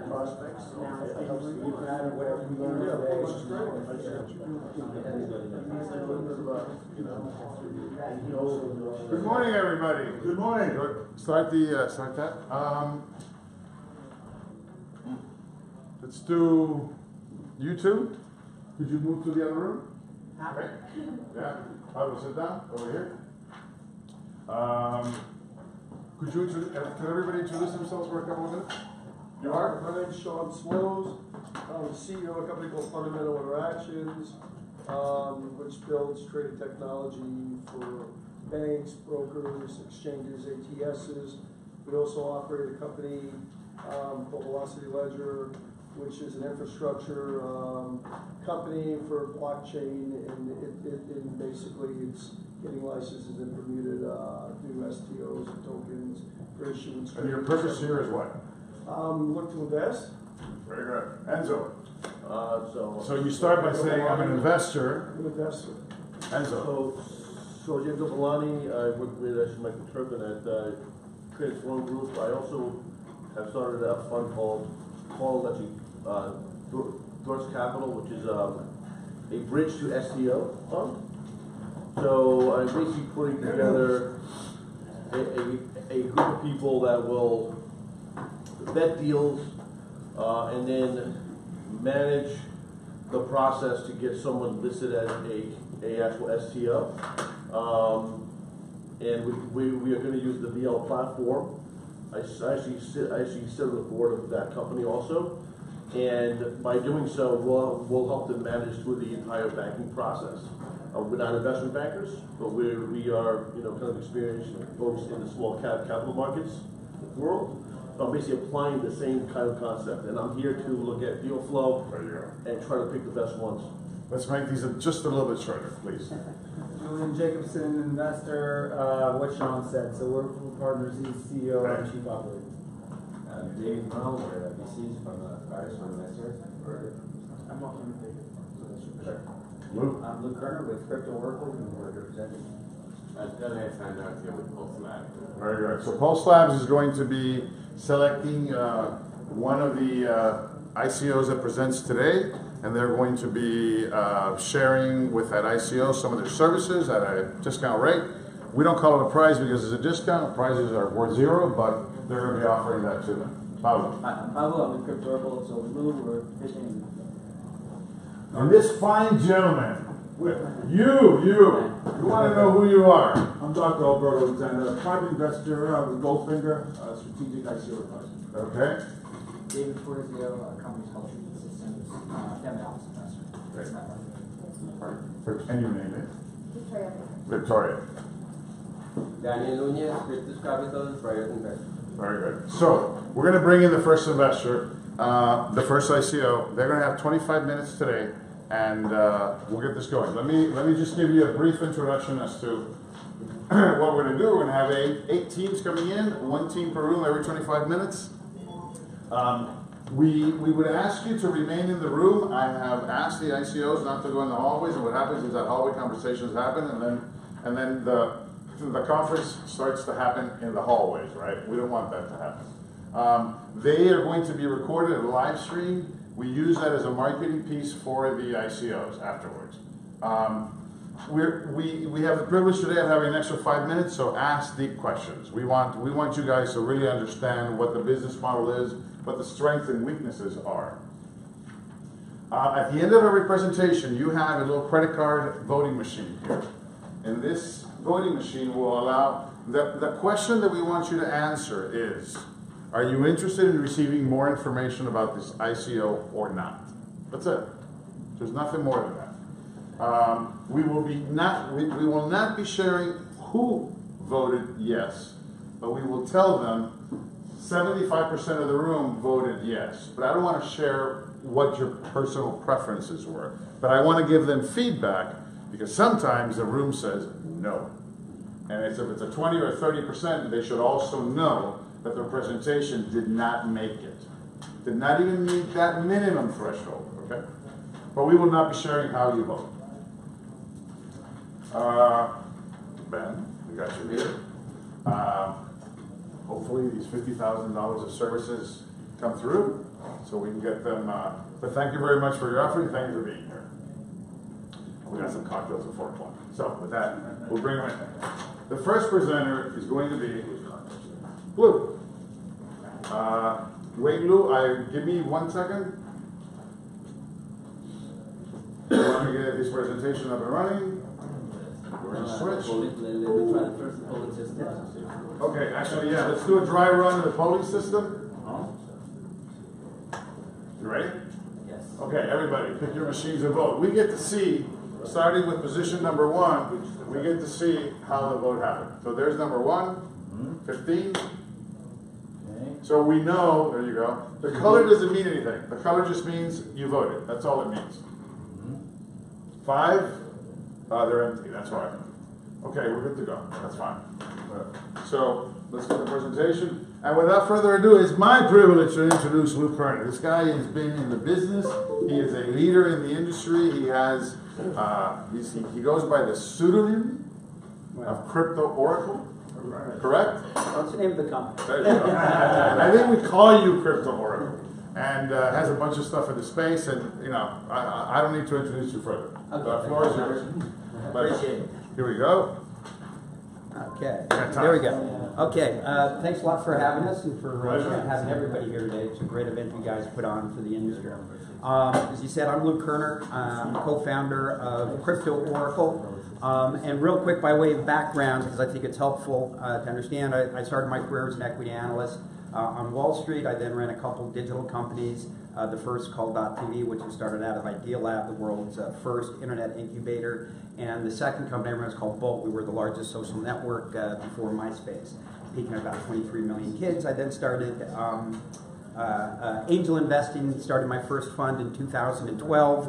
prospects. Whatever you learn today. Good morning, everybody. Good morning. Start that. Let's do you two. Could you move to the other room? Okay. Yeah. Pablo, sit down over here. Could everybody introduce themselves for a couple of minutes? You are? My name is Sean Slows. I'm the CEO of a company called Fundamental Interactions, which builds trading technology for banks, brokers, exchanges, ATSs. We also operate a company called Velocity Ledger, which is an infrastructure company for blockchain, and it basically it's getting licenses in Bermuda to do STOs and tokens for issuance. And your purpose here is what? Look to invest. Very good. Enzo. So you start by saying I'm an investor. I'm an investor. Enzo. So Enzo Villani, I work with Michael Turpin at Credit Loan Group. I also have started a fund called Doors Capital, which is a bridge to STO fund. So I'm basically putting together a group of people that will vet deals and then manage the process to get someone listed as a actual STO. And we are going to use the VL platform. I actually sit on the board of that company also. And by doing so, we'll help them manage through the entire banking process. We're not investment bankers, but we are kind of experienced folks in the small cap capital markets world. So I'm basically applying the same kind of concept, and I'm here to look at deal flow and try to pick the best ones. Let's make these just a little bit shorter, please. Julian Jacobson, investor, what Sean said. So we're partners, he's CEO and Chief Operator. David Brown, we're VCs from Paris, from investors. I'm welcome to take it. Luke. I'm Luke Kerner with Crypto Oracle, and we're representing. Doug has signed out here with Pulse Labs. Very good. So Pulse Labs is going to be selecting one of the ICOs that presents today, and they're going to be sharing with that ICO some of their services at a discount rate. We don't call it a prize because it's a discount. Prizes are worth zero, but they're going to be offering that to them. Pablo. Hi, I'm Pablo. I'm with Crypto Oracle. So we're pitching. And this fine gentleman, you want to know who you are. I'm Dr. Alberto Alexander, private investor with Goldfinger, strategic ICO advisor. Okay. David Forzio, our company's called Treatment Systems, family office investor. Great. And your name is? Victoria. Daniel Nunez, Cryptus Capital, private investor. Very good. So we're going to bring in the first investor, the first ICO. They're going to have 25 minutes today, and we'll get this going. Let me just give you a brief introduction as to what we're going to do. We're going to have eight teams coming in, one team per room every 25 minutes. We would ask you to remain in the room. I have asked the ICOs not to go in the hallways, and what happens is that hallway conversations happen, and then the conference starts to happen in the hallways, right? We don't want that to happen. They are going to be recorded and live streamed. We use that as a marketing piece for the ICOs afterwards. We have the privilege today of having an extra 5 minutes, so ask deep questions. We want you guys to really understand what the business model is, what the strengths and weaknesses are. At the end of every presentation, you have a little credit card voting machine here. And this voting machine will allow, the question that we want you to answer is, are you interested in receiving more information about this ICO or not? That's it. There's nothing more than that. We will not be sharing who voted yes, but we will tell them 75% of the room voted yes. But I don't want to share what your personal preferences were. But I want to give them feedback, because sometimes the room says no. And if it's a 20 or 30%, they should also know that their presentation did not make it. Did not even meet that minimum threshold, okay? But we will not be sharing how you vote. Ben, we got you here. hopefully these $50,000 of services come through so we can get them. But thank you very much for your effort. Thank you for being here. We got some cocktails at 4 o'clock. So with that, we'll bring them in. The first presenter is going to be Lou. Wait, Lou, give me 1 second. I want to get his presentation up and running. We're going to switch. Let me try the first polling system. Okay, actually, yeah, let's do a dry run of the polling system. You ready? Yes. Okay, everybody, pick your machines and vote. We get to see, starting with position number 1, we get to see how the vote happened. So there's number 1, 15. So we know, there you go. The color doesn't mean anything. The color just means you voted. That's all it means. 5, they're empty, that's right. Okay, we're good to go. That's fine. So let's get the presentation. And without further ado, it's my privilege to introduce Lou Kerner. This guy has been in the business. He is a leader in the industry. He has, he goes by the pseudonym of Crypto Oracle. Correct? What's the name of the company? There you go. I think we call you Crypto Oracle. And has a bunch of stuff in the space. And, you know, I don't need to introduce you further. Okay. The floor is yours. Appreciate it. Here we go. Okay, there we go. Okay, thanks a lot for having us and for having everybody here today. It's a great event you guys put on for the industry. As you said, I'm Lou Kerner. I'm co-founder of Crypto Oracle. And real quick, by way of background, because I think it's helpful to understand, I started my career as an equity analyst on Wall Street. I then ran a couple digital companies. The first called .tv, which was started out of Idea Lab, the world's first internet incubator. And the second company I ran was called Bolt. We were the largest social network before MySpace, peaking at about 23 million kids. I then started angel investing, started my first fund in 2012.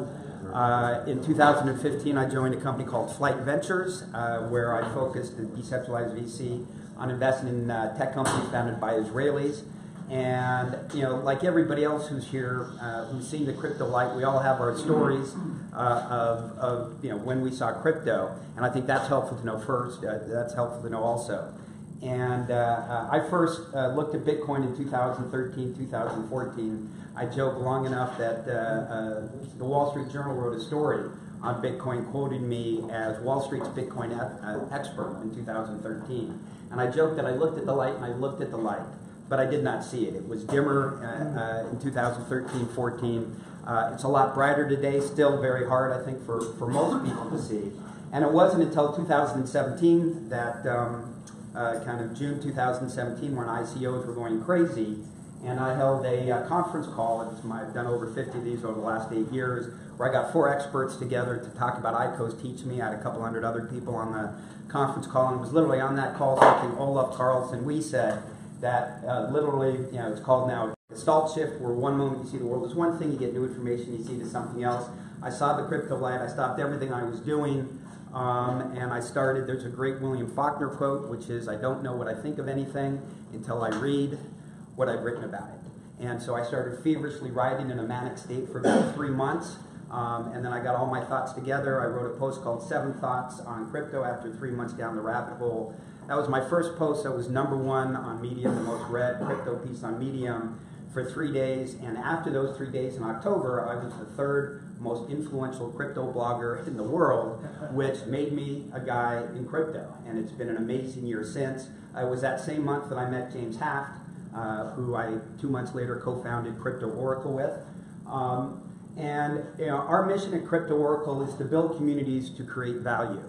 In 2015, I joined a company called Flight Ventures, where I focused as decentralized VC on investing in tech companies founded by Israelis. And, you know, like everybody else who's here, who's seen the crypto light, we all have our stories of you know, when we saw crypto. And I think that's helpful to know first. That's helpful to know also. And I first looked at Bitcoin in 2013, 2014. I joked long enough that the Wall Street Journal wrote a story on Bitcoin, quoting me as Wall Street's Bitcoin expert in 2013. And I joked that I looked at the light and I looked at the light, but I did not see it. It was dimmer in 2013, 14. It's a lot brighter today, still very hard, I think, for most people to see. And it wasn't until 2017 that, kind of June 2017, when ICOs were going crazy, and I held a conference call. I've done over 50 of these over the last 8 years, where I got 4 experts together to talk about ICOs, teach me. I had a couple hundred other people on the conference call, and it was literally on that call something Olaf Carlson, we said, that literally, you know, it's called now Gestalt shift, where one moment you see the world is one thing, you get new information, you see it as something else. I saw the crypto light, I stopped everything I was doing, and I started, there's a great William Faulkner quote, which is, I don't know what I think of anything until I read what I've written about it. And so I started feverishly writing in a manic state for about 3 months, and then I got all my thoughts together. I wrote a post called 7 Thoughts on Crypto after 3 months down the rabbit hole. That was my first post. That was #1 on Medium, the most read crypto piece on Medium for 3 days. And after those 3 days in October, I was the 3rd most influential crypto blogger in the world, which made me a guy in crypto. And it's been an amazing year since. It was that same month that I met James Haft, who I 2 months later co-founded Crypto Oracle with. And you know, our mission at Crypto Oracle is to build communities to create value.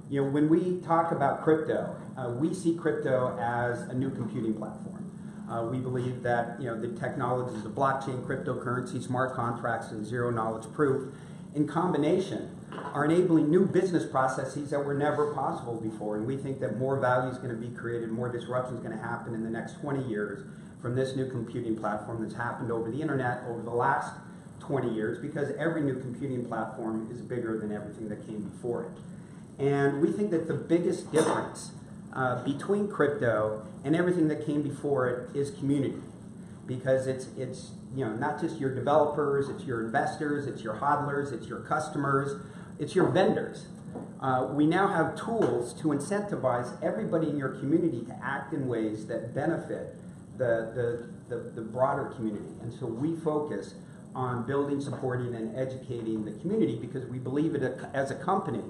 You know, when we talk about crypto, we see crypto as a new computing platform. We believe that, you know, the technologies of blockchain, cryptocurrency, smart contracts, and zero-knowledge proof, in combination, are enabling new business processes that were never possible before. And we think that more value is going to be created, more disruption is going to happen in the next 20 years from this new computing platform that's happened over the internet over the last 20 years, because every new computing platform is bigger than everything that came before it. And we think that the biggest difference between crypto and everything that came before it is community, because it's you know, not just your developers, it's your investors, it's your hodlers, it's your customers, it's your vendors. we now have tools to incentivize everybody in your community to act in ways that benefit the broader community. And so we focus on building, supporting, and educating the community because we believe as a company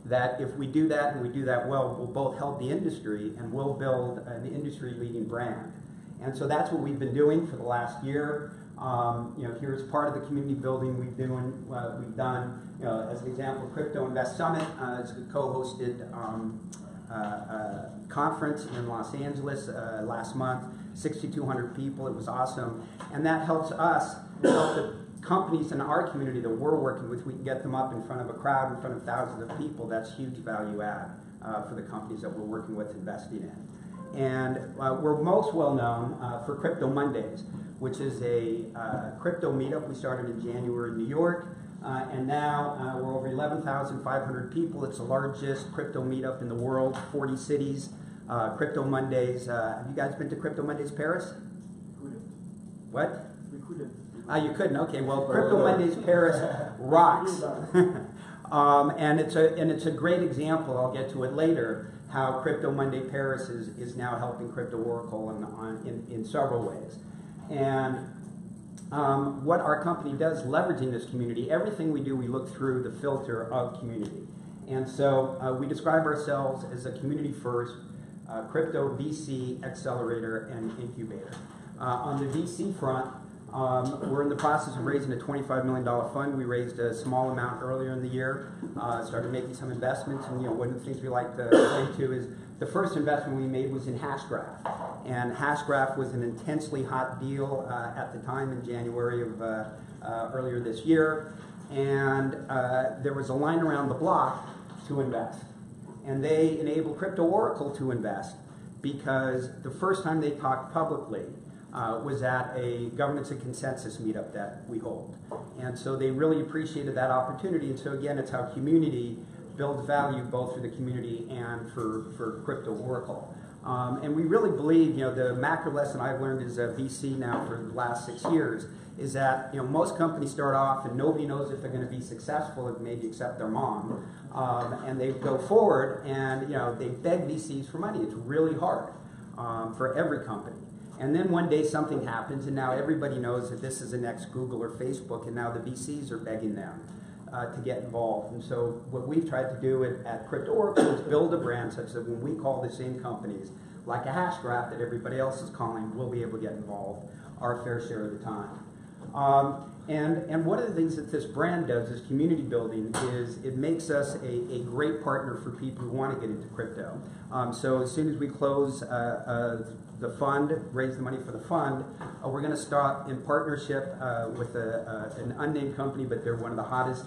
that if we do that and we do that well, we'll both help the industry and we'll build an industry-leading brand. And so that's what we've been doing for the last year. Here's part of the community building we've done. As an example, Crypto Invest Summit is a co-hosted conference in Los Angeles last month. 6,200 people. It was awesome, and that helps us help the companies in our community that we're working with. We can get them up in front of a crowd, in front of thousands of people. That's huge value add for the companies that we're working with, investing in. And we're most well known for Crypto Mondays, which is a crypto meetup we started in January in New York. And now we're over 11,500 people. It's the largest crypto meetup in the world, 40 cities. Crypto Mondays. Have you guys been to Crypto Mondays Paris? What? We couldn't. You couldn't. Okay. Well, Crypto Mondays Paris rocks, and it's a great example. I'll get to it later. How Crypto Monday Paris is now helping Crypto Oracle in several ways, and what our company does, leveraging this community. Everything we do, we look through the filter of community, and so we describe ourselves as a community first. Crypto VC accelerator and incubator. On the VC front, we're in the process of raising a $25 million fund. We raised a small amount earlier in the year, started making some investments, and one of the things we like to say to is the first investment we made was in Hashgraph. And Hashgraph was an intensely hot deal at the time in January of earlier this year, and there was a line around the block to invest. And they enabled Crypto Oracle to invest because the first time they talked publicly was at a governance and consensus meetup that we hold. And so they really appreciated that opportunity. And so again, it's how community builds value both for the community and for Crypto Oracle. And we really believe, the macro lesson I've learned as a VC now for the last 6 years is that, most companies start off and nobody knows if they're going to be successful, maybe except their mom. And they go forward and, they beg VCs for money. It's really hard for every company. And then one day something happens and now everybody knows that this is the next Google or Facebook, and now the VCs are begging them to get involved. And so what we've tried to do at Crypto Oracle is build a brand such that when we call the same companies, like a Hashgraph that everybody else is calling, we'll be able to get involved our fair share of the time. And one of the things that this brand does, this community building, is it makes us a great partner for people who want to get into crypto. So as soon as we close the fund, raise the money for the fund, we're going to start in partnership with an unnamed company, but they're one of the hottest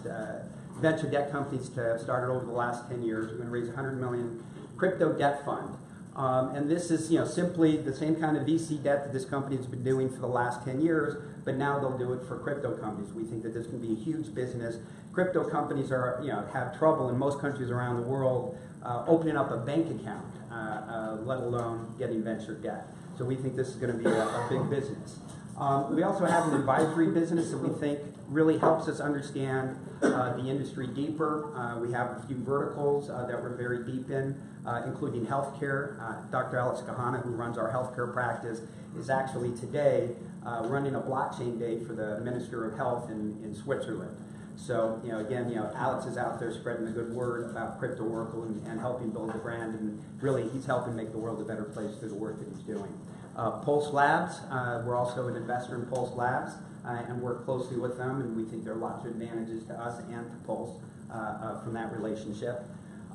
venture debt companies to have started over the last 10 years. We're going to raise a $100 million crypto debt fund. And this is, simply the same kind of VC debt that this company has been doing for the last 10 years, but now they'll do it for crypto companies. We think that this can be a huge business. Crypto companies have trouble in most countries around the world opening up a bank account, let alone getting venture debt. So we think this is going to be a big business. We also have an advisory business that we think really helps us understand the industry deeper. We have a few verticals that we're very deep in, including healthcare. Dr. Alex Kahana, who runs our healthcare practice, is actually today running a blockchain day for the Minister of Health in Switzerland. So, again, Alex is out there spreading the good word about Crypto Oracle and helping build the brand, and really he's helping make the world a better place through the work that he's doing. Pulse Labs, we're also an investor in Pulse Labs and work closely with them, and we think there are lots of advantages to us and to Pulse from that relationship.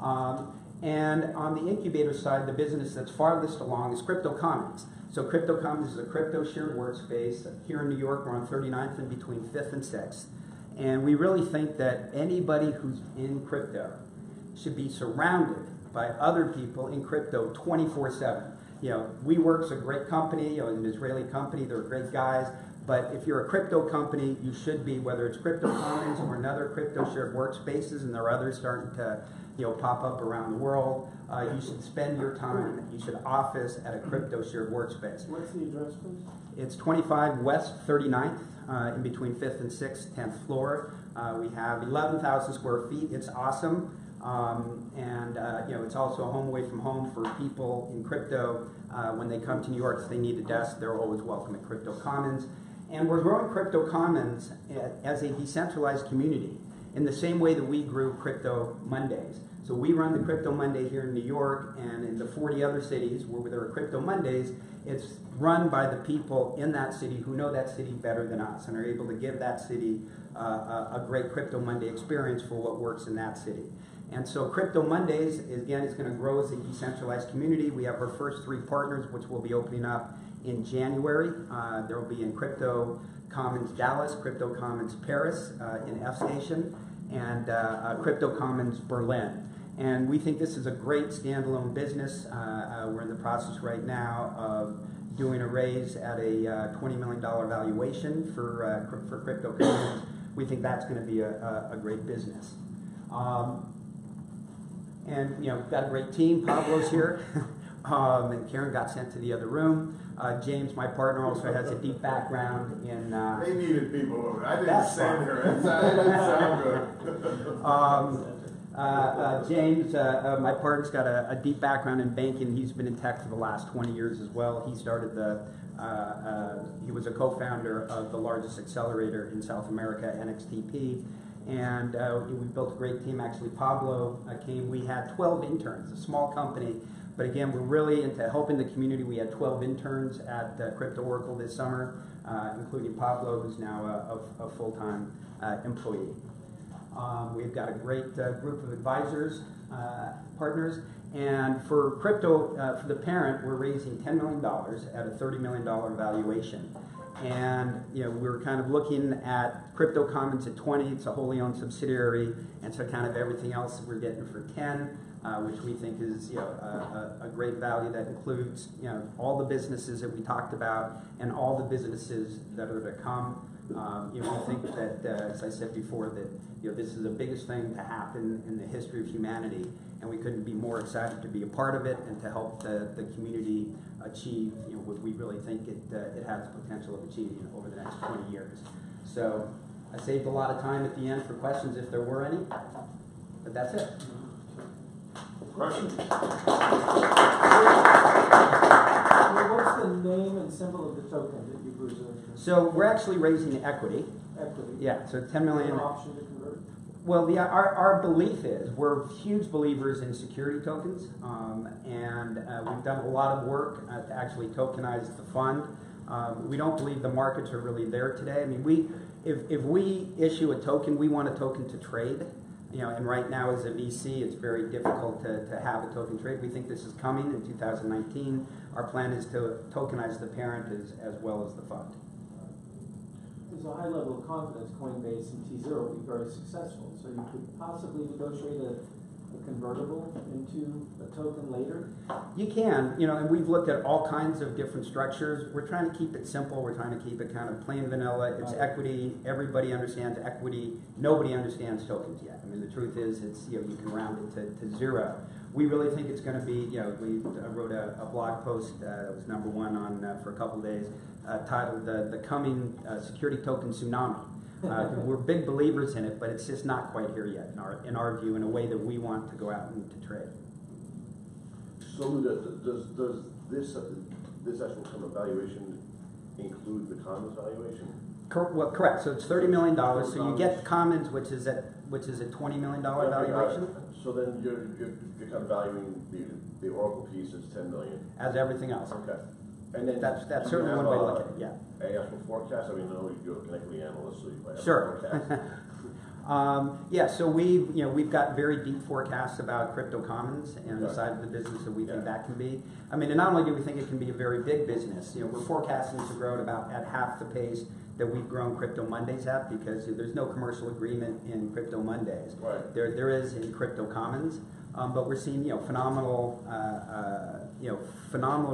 And on the incubator side, the business that's farthest along is Crypto Commons. So Crypto Commons is a crypto shared workspace. Here in New York, we're on 39th and between 5th and 6th. And we really think that anybody who's in crypto should be surrounded by other people in crypto 24/7. WeWork's a great company, an Israeli company, they're great guys, but if you're a crypto company, you should be, whether it's Crypto Commons or another crypto shared workspaces, and there are others starting to pop up around the world, you should spend your time, you should office at a crypto shared workspace. What's the address, please? It's 25 West 39th, in between 5th and 6th, 10th floor. We have 11,000 square feet. It's awesome. It's also a home away from home for people in crypto. When they come to New York, if they need a desk, they're always welcome at Crypto Commons. And we're growing Crypto Commons as a decentralized community in the same way that we grew Crypto Mondays. So we run the Crypto Monday here in New York, and in the 40 other cities where there are Crypto Mondays, it's run by the people in that city who know that city better than us and are able to give that city a great Crypto Monday experience for what works in that city. And so Crypto Mondays, again, is going to grow as a decentralized community. We have our first 3 partners, which will be opening up in January. There will be in Crypto Commons Dallas, Crypto Commons Paris in F Station, and Crypto Commons Berlin. And we think this is a great standalone business. We're in the process right now of doing a raise at a $20 million valuation for Crypto Commons. We think that's going to be a great business. And got a great team. Pablo's here, and Karen got sent to the other room. James, my partner, also has a deep background in. They needed people over. I didn't That's send fine. her. It didn't sound good. James, my partner's got a deep background in banking. He's been in tech for the last 20 years as well. He started he was a co-founder of the largest accelerator in South America, NXTP. And we built a great team. Actually, Pablo came. We had 12 interns, a small company. But again, we're really into helping the community. We had 12 interns at Crypto Oracle this summer, including Pablo, who's now a full-time employee. We've got a great group of advisors, partners, and for crypto, for the parent, we're raising $10 million at a $30 million valuation. And we're kind of looking at Crypto Commons at 20. It's a wholly owned subsidiary, and so kind of everything else we're getting for 10, which we think is a great value that includes all the businesses that we talked about and all the businesses that are to come. We think that, as I said before, that this is the biggest thing to happen in the history of humanity, and we couldn't be more excited to be a part of it and to help the community achieve what we really think it has the potential of achieving over the next 20 years. So I saved a lot of time at the end for questions if there were any, but that's it. Questions? What's the name and symbol of the token that you preserve? So we're actually raising equity. Equity. Yeah, so 10 million. An option to convert? Well, our belief is we're huge believers in security tokens, and we've done a lot of work to actually tokenize the fund. We don't believe the markets are really there today. I mean, if we issue a token, we want a token to trade. And right now as a VC, it's very difficult to have a token trade. We think this is coming in 2019. Our plan is to tokenize the parent as well as the fund. There's a high level of confidence Coinbase and T0 will be very successful. So you could possibly negotiate a convertible into a token later? You can, and we've looked at all kinds of different structures. We're trying to keep it simple. We're trying to keep it kind of plain vanilla. It's equity. Everybody understands equity. Nobody understands tokens yet. I mean, the truth is, it's you can round it to zero. We really think it's going to be, we wrote a blog post that was #1 on for a couple of days, titled "The Coming Security Token Tsunami." We're big believers in it, but it's just not quite here yet in our view, in a way that we want to go out and to trade. So does this actual kind of valuation include the Commons valuation? Well, correct. So it's $30 million. So you get Commons, which is a $20 million valuation. So then you're kind of valuing the Oracle piece as $10 million. As everything else. Okay. And then That's certainly one way to look at it. Yeah. Actual forecast. I mean, I know you're an equity analyst, so you might have Sure. a forecast. So we've got very deep forecasts about Crypto Commons and the side of the business that we think that can be. I mean, and not only do we think it can be a very big business, we're forecasting to grow at half the pace that we've grown Crypto Mondays at, because there's no commercial agreement in Crypto Mondays. Right. There is in Crypto Commons, but we're seeing phenomenal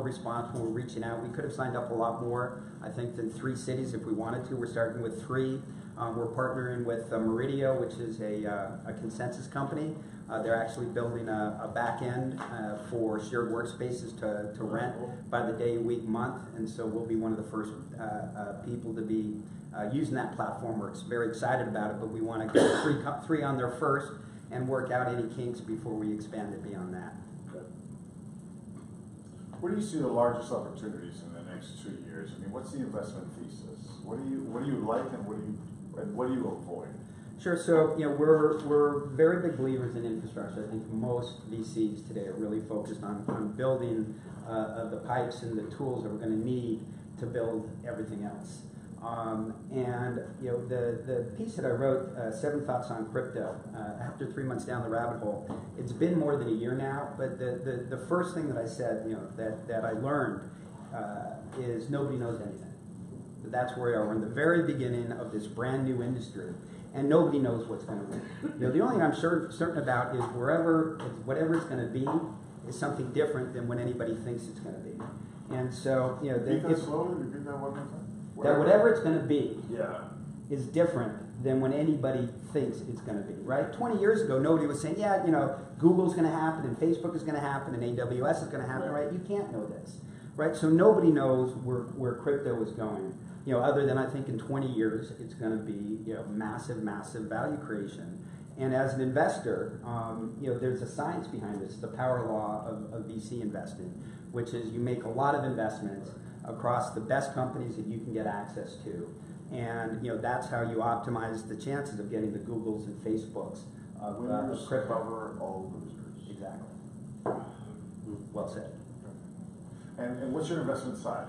response when we're reaching out. We could have signed up a lot more, I think, than 3 cities if we wanted to. We're starting with 3. We're partnering with Meridio, which is a consensus company. They're actually building a back end for shared workspaces to rent by the day, week, month, and so we'll be one of the first people to be using that platform. We're very excited about it, but we want to get 3 on there first, and work out any kinks before we expand it beyond that. Where do you see the largest opportunities in the next 2 years? I mean, what's the investment thesis? What do you like, and what do you avoid? Sure. So we're very big believers in infrastructure. I think most VCs today are really focused on building the pipes and the tools that we're going to need to build everything else. And the piece that I wrote, 7 Thoughts on Crypto, after 3 months down the rabbit hole, it's been more than a year now. But the first thing that I said, that I learned is nobody knows anything. That's where we are. We're in the very beginning of this brand new industry, and nobody knows what's going to win. The only thing I'm certain about is whatever it's going to be is something different than what anybody thinks it's going to be. And so, Repeat that slowly. Repeat that one more time. That whatever it's going to be Yeah. is different than when anybody thinks it's going to be, right? 20 years ago, nobody was saying, Google's going to happen, and Facebook is going to happen, and AWS is going to happen, right? You can't know this, right? So nobody knows where crypto is going, other than I think in 20 years, it's going to be, massive, massive value creation. And as an investor, there's a science behind this, the power law of VC investing, which is you make a lot of investments across the best companies that you can get access to. And that's how you optimize the chances of getting the Googles and Facebooks of Winners crypto. cover all losers. Exactly. Well said. And what's your investment size?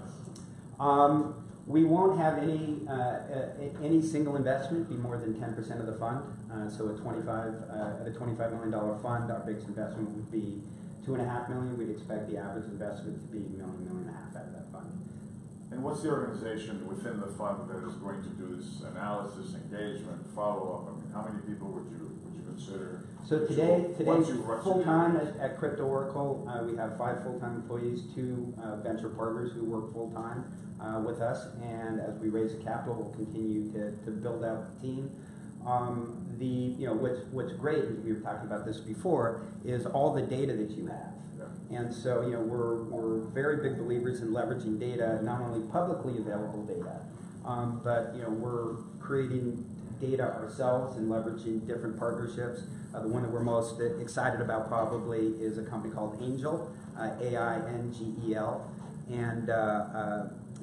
We won't have any single investment be more than 10% of the fund. So at a $25 million fund, our biggest investment would be $2.5 million. We'd expect the average investment to be $1.5 million out of that fund. And what's the organization within the fund that is going to do this analysis, engagement, follow-up? I mean, how many people would you consider? So today full-time years? at Crypto Oracle, we have 5 full-time employees, 2 venture partners who work full-time with us, and as we raise the capital, we'll continue to build out the team. What's great, as we were talking about this before, is all the data that you have. And so, we're very big believers in leveraging data, not only publicly available data, but, we're creating data ourselves and leveraging different partnerships. The one that we're most excited about probably is a company called Angel, AINGEL. And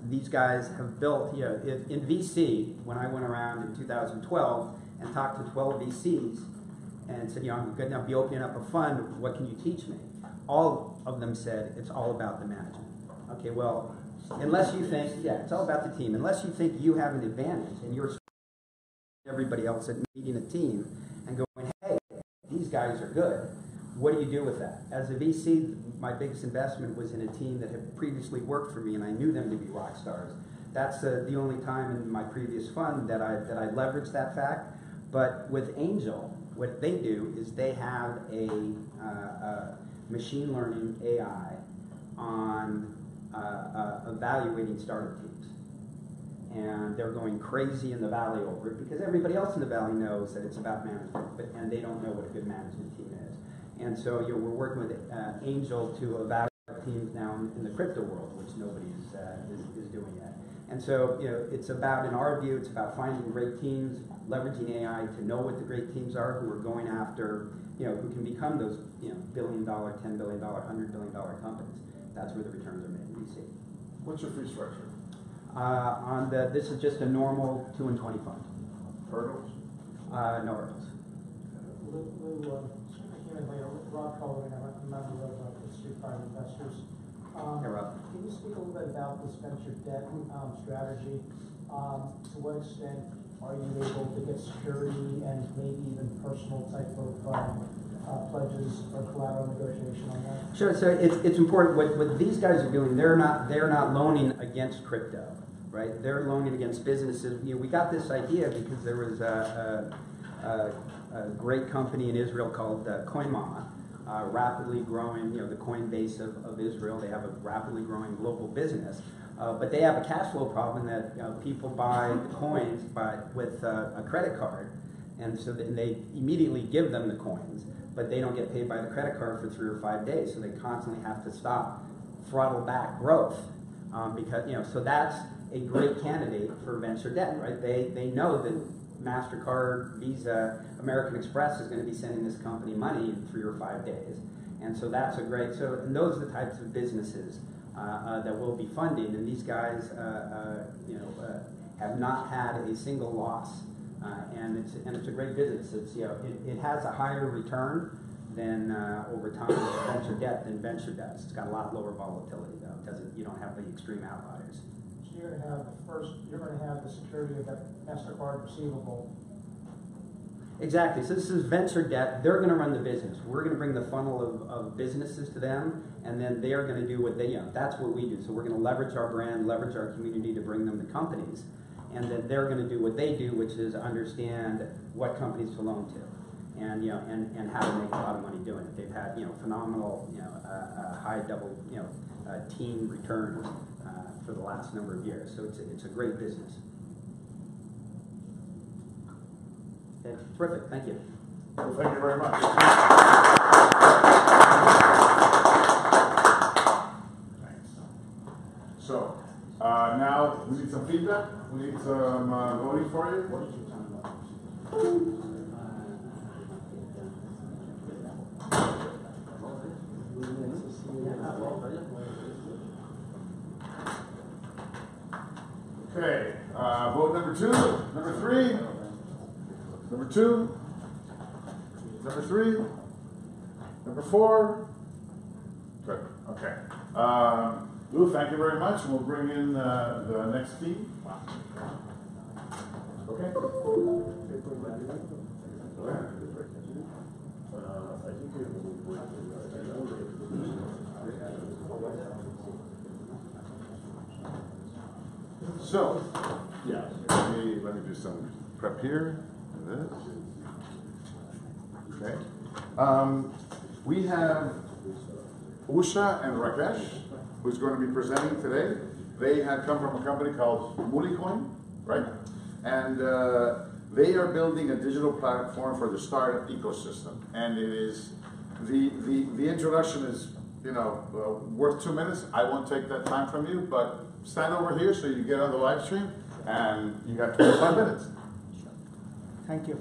these guys have built, in VC, when I went around in 2012 and talked to 12 VCs and said, I'm going to be opening up a fund, what can you teach me? All of them said, it's all about the management. Okay, well, unless you think, it's all about the team. Unless you think you have an advantage and you're everybody else at meeting a team and going, hey, these guys are good, what do you do with that? As a VC, my biggest investment was in a team that had previously worked for me, and I knew them to be rock stars. That's the only time in my previous fund that I leveraged that fact. But with Angel, what they do is they have a machine learning AI on evaluating startup teams. And they're going crazy in the Valley over it because everybody else in the Valley knows that it's about management, and they don't know what a good management team is. And so we're working with Angel to evaluate teams now in the crypto world, which nobody is doing yet. And so it's about, in our view, it's about finding great teams, leveraging AI to know what the great teams are who are going after, who can become those $1 billion, $10 billion, $100 billion companies. That's where the returns are made in VC. What's your fee structure? This is just a normal 2 and 20 fund. Hurdles? No hurdles. Rob Cohen, I'm a member of the Street Private Investors. Hey, Rob. Can you speak a little bit about this venture debt strategy? To what extent are you able to get security and maybe even personal type of pledges or collateral negotiation on that? Sure. So it's important. What these guys are doing, they're not loaning against crypto, right? They're loaning against businesses. We got this idea because there was a great company in Israel called CoinMama, rapidly growing, the Coinbase of Israel. They have a rapidly growing global business, but they have a cash flow problem that people buy the coins with a credit card, and so they immediately give them the coins, but they don't get paid by the credit card for 3 or 5 days, so they constantly have to stop, throttle back growth, because so that's a great candidate for venture debt, right? They know that MasterCard, Visa, American Express is going to be sending this company money in 3 or 5 days. And so that's a great, and those are the types of businesses that we'll be funding, and these guys, have not had a single loss, and it's a great business. It's it has a higher return than over time venture debt than venture does. It's got a lot lower volatility though. You don't have the extreme outliers. So you're going to have the security of that MasterCard receivable. Exactly. So this is venture debt. They're going to run the business. We're going to bring the funnel of businesses to them, and then they are going to do what they, that's what we do. So we're going to leverage our brand, leverage our community to bring them the companies, and then they're going to do what they do, which is understand what companies to loan to, and and how to make a lot of money doing it. They've had phenomenal high double teen returns for the last number of years. So it's a great business. Okay, terrific. Thank you. Well, thank you very much. Thanks. So, now we need some feedback. We need some voting for you. What is your time? Okay, vote number 2, number 3. Number 2, number 3, number 4. Good. Okay. Lou, thank you very much. We'll bring in the next team. Okay. So, yeah, let me do some prep here. This. Okay. We have Usha and Rakesh, who's going to be presenting today. They had come from a company called MuliCoin, right? And they are building a digital platform for the startup ecosystem. And it is the introduction is worth 2 minutes. I won't take that time from you, but stand over here so you get on the live stream, and you got 25 minutes. Thank you.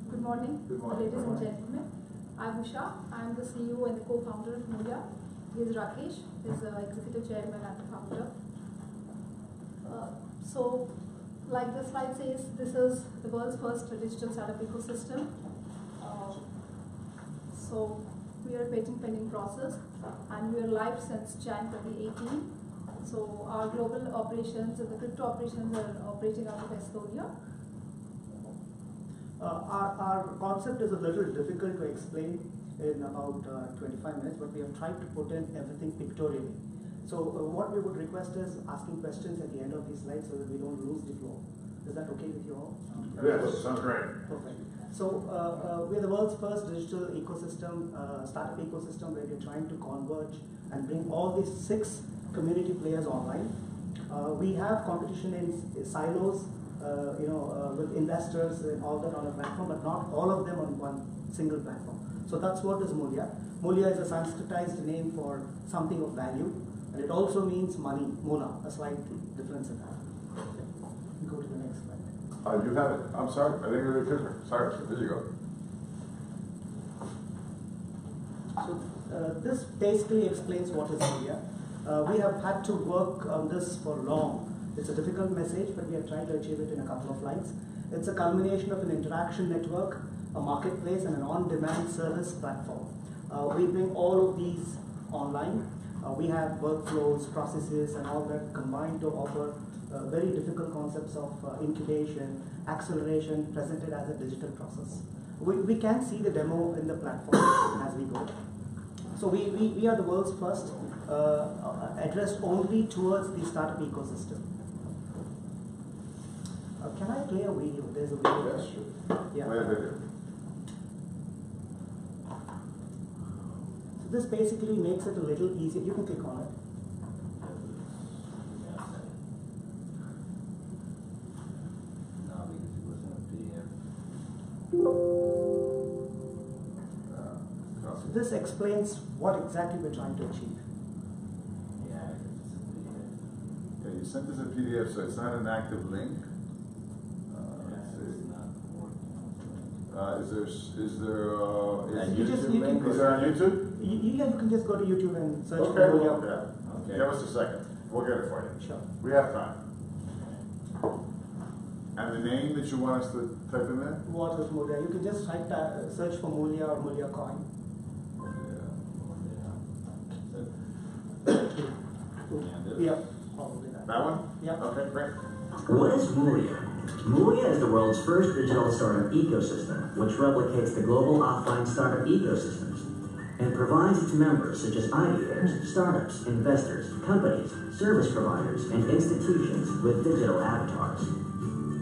Good morning, Good morning. ladies and gentlemen. I'm Usha. I'm the CEO and the co-founder of Mulia. This is Rakesh. He's the executive chairman and the founder. So, like the slide says, this is the world's first digital startup ecosystem. So, we are a patent pending process, and we are live since Jan 2018. So our global operations and the crypto operations are operating out of Estonia. Our concept is a little difficult to explain in about 25 minutes, but we have tried to put in everything pictorially. So what we would request is asking questions at the end of these slides so that we don't lose the flow. Is that okay with you all? Yes, sounds great. Perfect. So we're the world's first digital ecosystem, startup ecosystem, where we're trying to converge and bring all these 6 community players online. We have competition in silos, with investors and all that on a platform, but not all of them on one single platform. So that's what is Mulia. Mulia is a Sanskritized name for something of value, and it also means money, mula, a slight difference in that. Go to the next slide. You have it. I'm sorry. I think you're the picture. Sorry. There you go. So this basically explains what is Mulia. We have had to work on this for long. It's a difficult message, but we have tried to achieve it in a couple of lines. It's a culmination of an interaction network, a marketplace, and an on-demand service platform. We bring all of these online. We have workflows, processes, and all that combined to offer very difficult concepts of incubation, acceleration, presented as a digital process. We can see the demo in the platform as we go. So we are the world's first addressed only towards the startup ecosystem. Can I play a video? There's a video. Yes, sure. Yeah. Play a video. So this basically makes it a little easier. You can click on it. No, because it wasn't a PDF. So this explains what exactly we're trying to achieve. Yeah, because it's a PDF. Okay, you sent us a PDF, so it's not an active link. Is there You can- is there on YouTube? You can just go to YouTube and search Okay, for we'll Mulia. look at it. Give us a second. We'll get it for you. Sure. We have time. And the name that you want us to type in there? What is Mulia? You can just type that, search for Mulia or Mulia coin. Yeah, probably that. That one? Yeah. Okay, great. What is Mulia? Mulia is the world's first digital startup ecosystem, which replicates the global offline startup ecosystems and provides its members, such as ideators, startups, investors, companies, service providers, and institutions with digital avatars.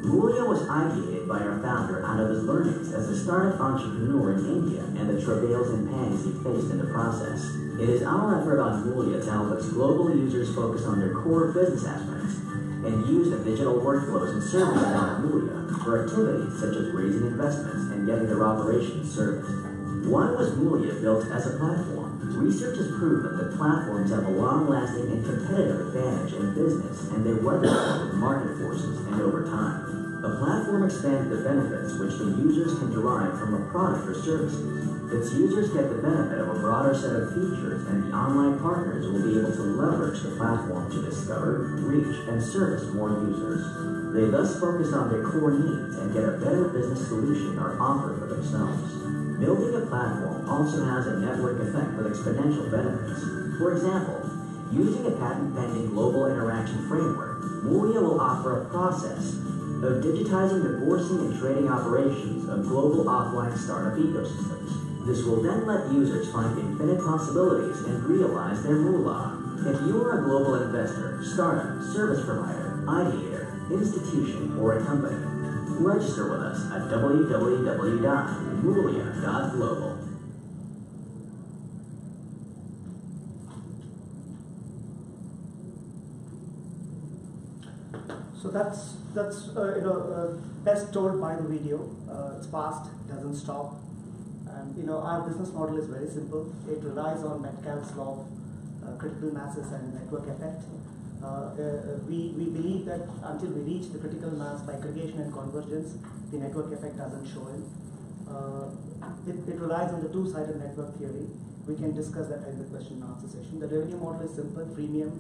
Mulia was ideated by our founder out of his learnings as a startup entrepreneur in India and the travails and pangs he faced in the process. It is our effort on Mulia to help its global users focus on their core business aspects and use the digital workflows and services on Mulia for activities such as raising investments and getting their operations serviced. Why was Mulia built as a platform? Research has proven that platforms have a long-lasting and competitive advantage in business, and they weather well with market forces and over time. A platform expands the benefits which the users can derive from a product or services. Its users get the benefit of a broader set of features, and the online partners will be able to leverage the platform to discover, reach, and service more users. They thus focus on their core needs and get a better business solution or offer for themselves. Building a platform also has a network effect with exponential benefits. For example, using a patent-pending global interaction framework, Mulia will offer a process of digitizing the bourse and trading operations of global offline startup ecosystems. This will then let users find infinite possibilities and realize their moolah. If you are a global investor, startup, service provider, ideator, institution, or a company, register with us at www.mulia.global. So that's best told by the video. It's fast, doesn't stop, and our business model is very simple. It relies on Metcalfe's law of critical masses and network effect. We believe that until we reach the critical mass by aggregation and convergence, the network effect doesn't show in. It relies on the two-sided network theory. We can discuss that in the question and answer session. The revenue model is simple: freemium,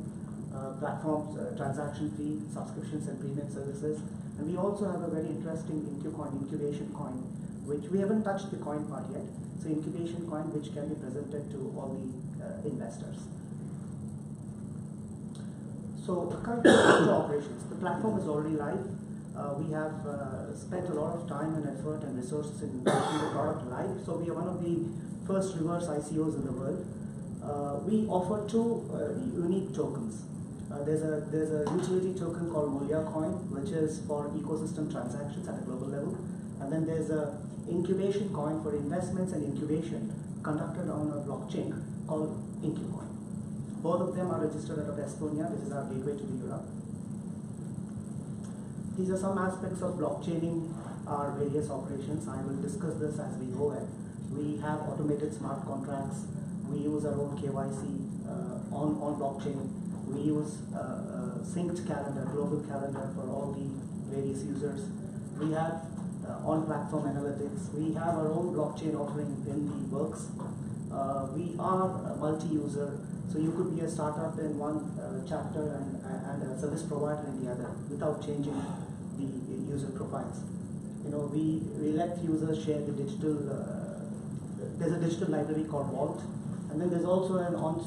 platforms, transaction fee, subscriptions, and premium services. And we also have a very interesting incubation coin, which we haven't touched the coin part yet. So incubation coin, which can be presented to all the investors. So current operations, the platform is already live. We have spent a lot of time and effort and resources in making the product live. So we are one of the first reverse ICOs in the world. We offer two unique tokens. There's a utility token called Mulia coin, which is for ecosystem transactions at a global level. And then there's a incubation coin for investments and incubation conducted on a blockchain called IncuCoin. Both of them are registered out of Estonia, which is our gateway to the Europe. These are some aspects of blockchaining our various operations. I will discuss this as we go ahead. We have automated smart contracts. We use our own KYC on blockchain. We use synced calendar, global calendar for all the various users. We have on-platform analytics. We have our own blockchain offering in the works. We are a multi-user, so you could be a startup in one chapter and a service provider in the other without changing the user profiles. We let users share the digital. There's a digital library called Vault, and then there's also an on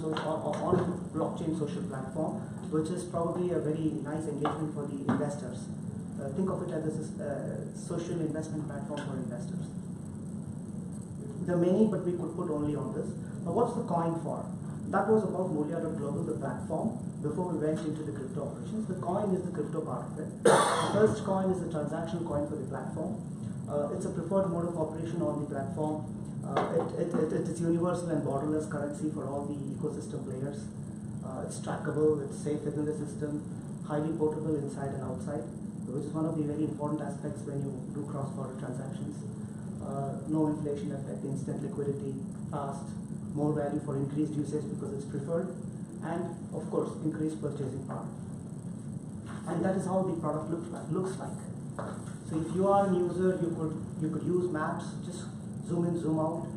blockchain social platform, which is probably a very nice engagement for the investors. Think of it as a social investment platform for investors. There are many, but we could put only on this. Now, what's the coin for? That was about Mulia.global, the platform, before we went into the crypto operations. The coin is the crypto part of it. The first coin is the transaction coin for the platform. It's a preferred mode of operation on the platform. It is universal and borderless currency for all the ecosystem players. It's trackable, it's safe within the system, highly portable inside and outside, which is one of the very important aspects when you do cross-border transactions. No inflation effect, instant liquidity, fast, more value for increased usage because it's preferred, and of course increased purchasing power. And that is how the product looks like. So if you are a user, you could use maps, just zoom in, zoom out,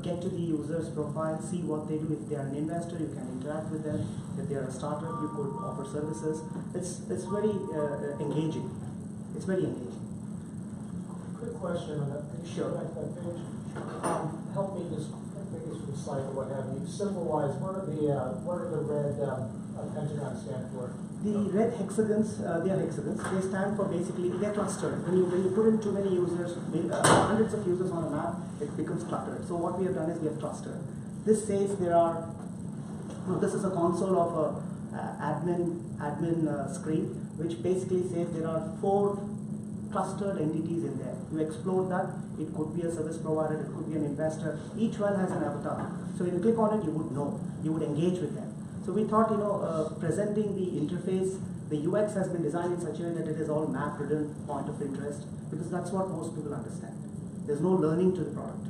get to the user's profile, see what they do. If they are an investor, you can interact with them. If they are a startup, you could offer services. It's very engaging. It's very engaging. Quick question on that. Sure. That page. Help me just make this from slide or what have you. Symbol-wise, what are the red pentagons stand for? The red hexagons, they are hexagons. They stand for basically, they're clustered. When you put in too many users, hundreds of users on a map, it becomes cluttered. So what we have done is we have clustered. This says there are, this is a console of a admin screen, which basically says there are 4 clustered entities in there. You explore that. It could be a service provider, it could be an investor. Each one has an avatar. So when you click on it, you would know. You would engage with them. So we thought, presenting the interface, the UX has been designed in such a way that it is all map-ridden point of interest, because that's what most people understand. There's no learning to the product.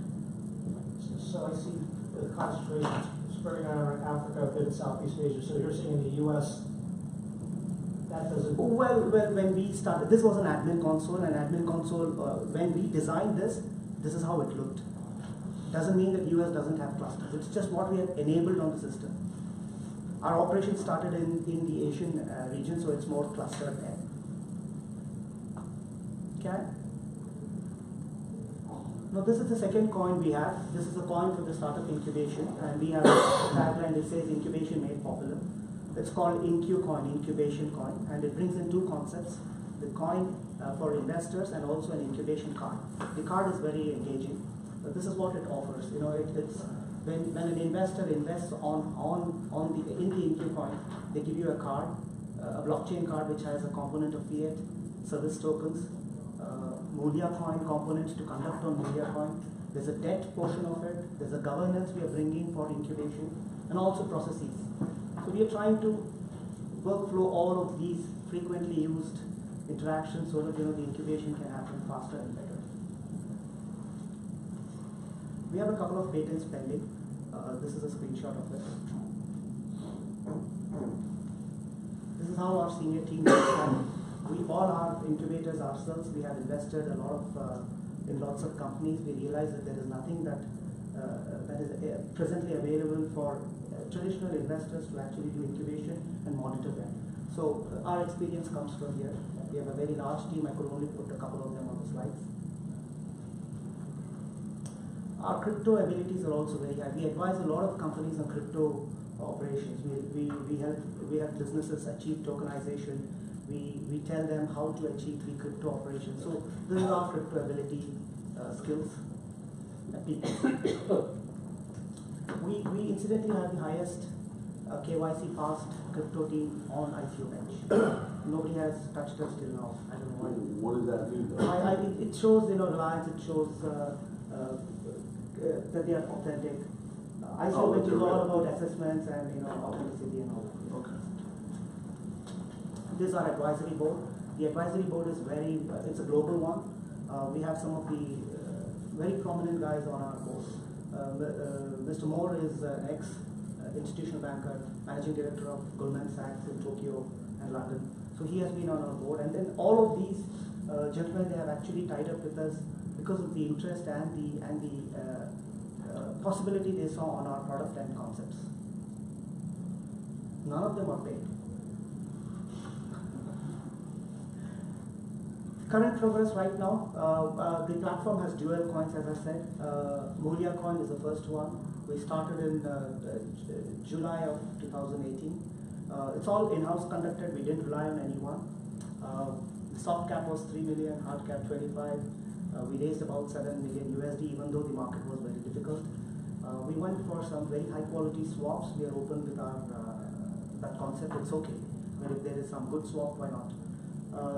So I see the concentration spreading out around Africa, a bit in Southeast Asia. So you're seeing in the U.S. that doesn't. Well, when we started, this was an admin console. An admin console, when we designed this is how it looked. Doesn't mean that US doesn't have clusters. It's just what we have enabled on the system. Our operation started in the Asian region, so it's more clustered there. Okay. Now this is the second coin we have. This is a coin for the startup incubation, and we have a tagline that says "Incubation made popular." It's called InQ coin, incubation coin, and it brings in 2 concepts: the coin for investors and also an incubation card. The card is very engaging. But this is what it offers. It's when an investor invests in the InQ coin, they give you a card, a blockchain card which has a component of fiat, service tokens, Mulia coin component to conduct on Mulia coin. There's a debt portion of it. There's a governance we are bringing for incubation, and also processes. So we are trying to workflow all of these frequently used interactions so that the incubation can happen faster and better. We have a couple of patents pending. This is a screenshot of it. This is how our senior team is done. We all are incubators ourselves. We have invested a lot of in lots of companies. We realize that there is nothing that is presently available for traditional investors to actually do incubation and monitor them. So our experience comes from here. We have a very large team. I could only put a couple of them on the slides. Our crypto abilities are also very high. We advise a lot of companies on crypto operations. We help businesses achieve tokenization. We tell them how to achieve the crypto operations. So this is our crypto ability skills. We incidentally have the highest KYC passed crypto team on ICO bench. Nobody has touched us till now. I don't know why. What does that mean though? It shows reliance. It shows that they are authentic. ICO bench is all about assessments and authenticity and all that. Okay. This is our advisory board. The advisory board is it's a global one. We have some of the very prominent guys on our board. Mr. Moore is an ex-institutional banker, managing director of Goldman Sachs in Tokyo and London. So he has been on our board. And then all of these gentlemen, they have actually tied up with us because of the interest and the possibility they saw on our product and concepts. None of them are paid. Current progress right now, the platform has dual coins, as I said. Mulia coin is the first one. We started in July of 2018. It's all in-house conducted. We didn't rely on anyone. The soft cap was 3 million, hard cap 25. We raised about 7 million USD, even though the market was very difficult. We went for some very high quality swaps. We are open with our that concept. It's okay. But if there is some good swap, why not?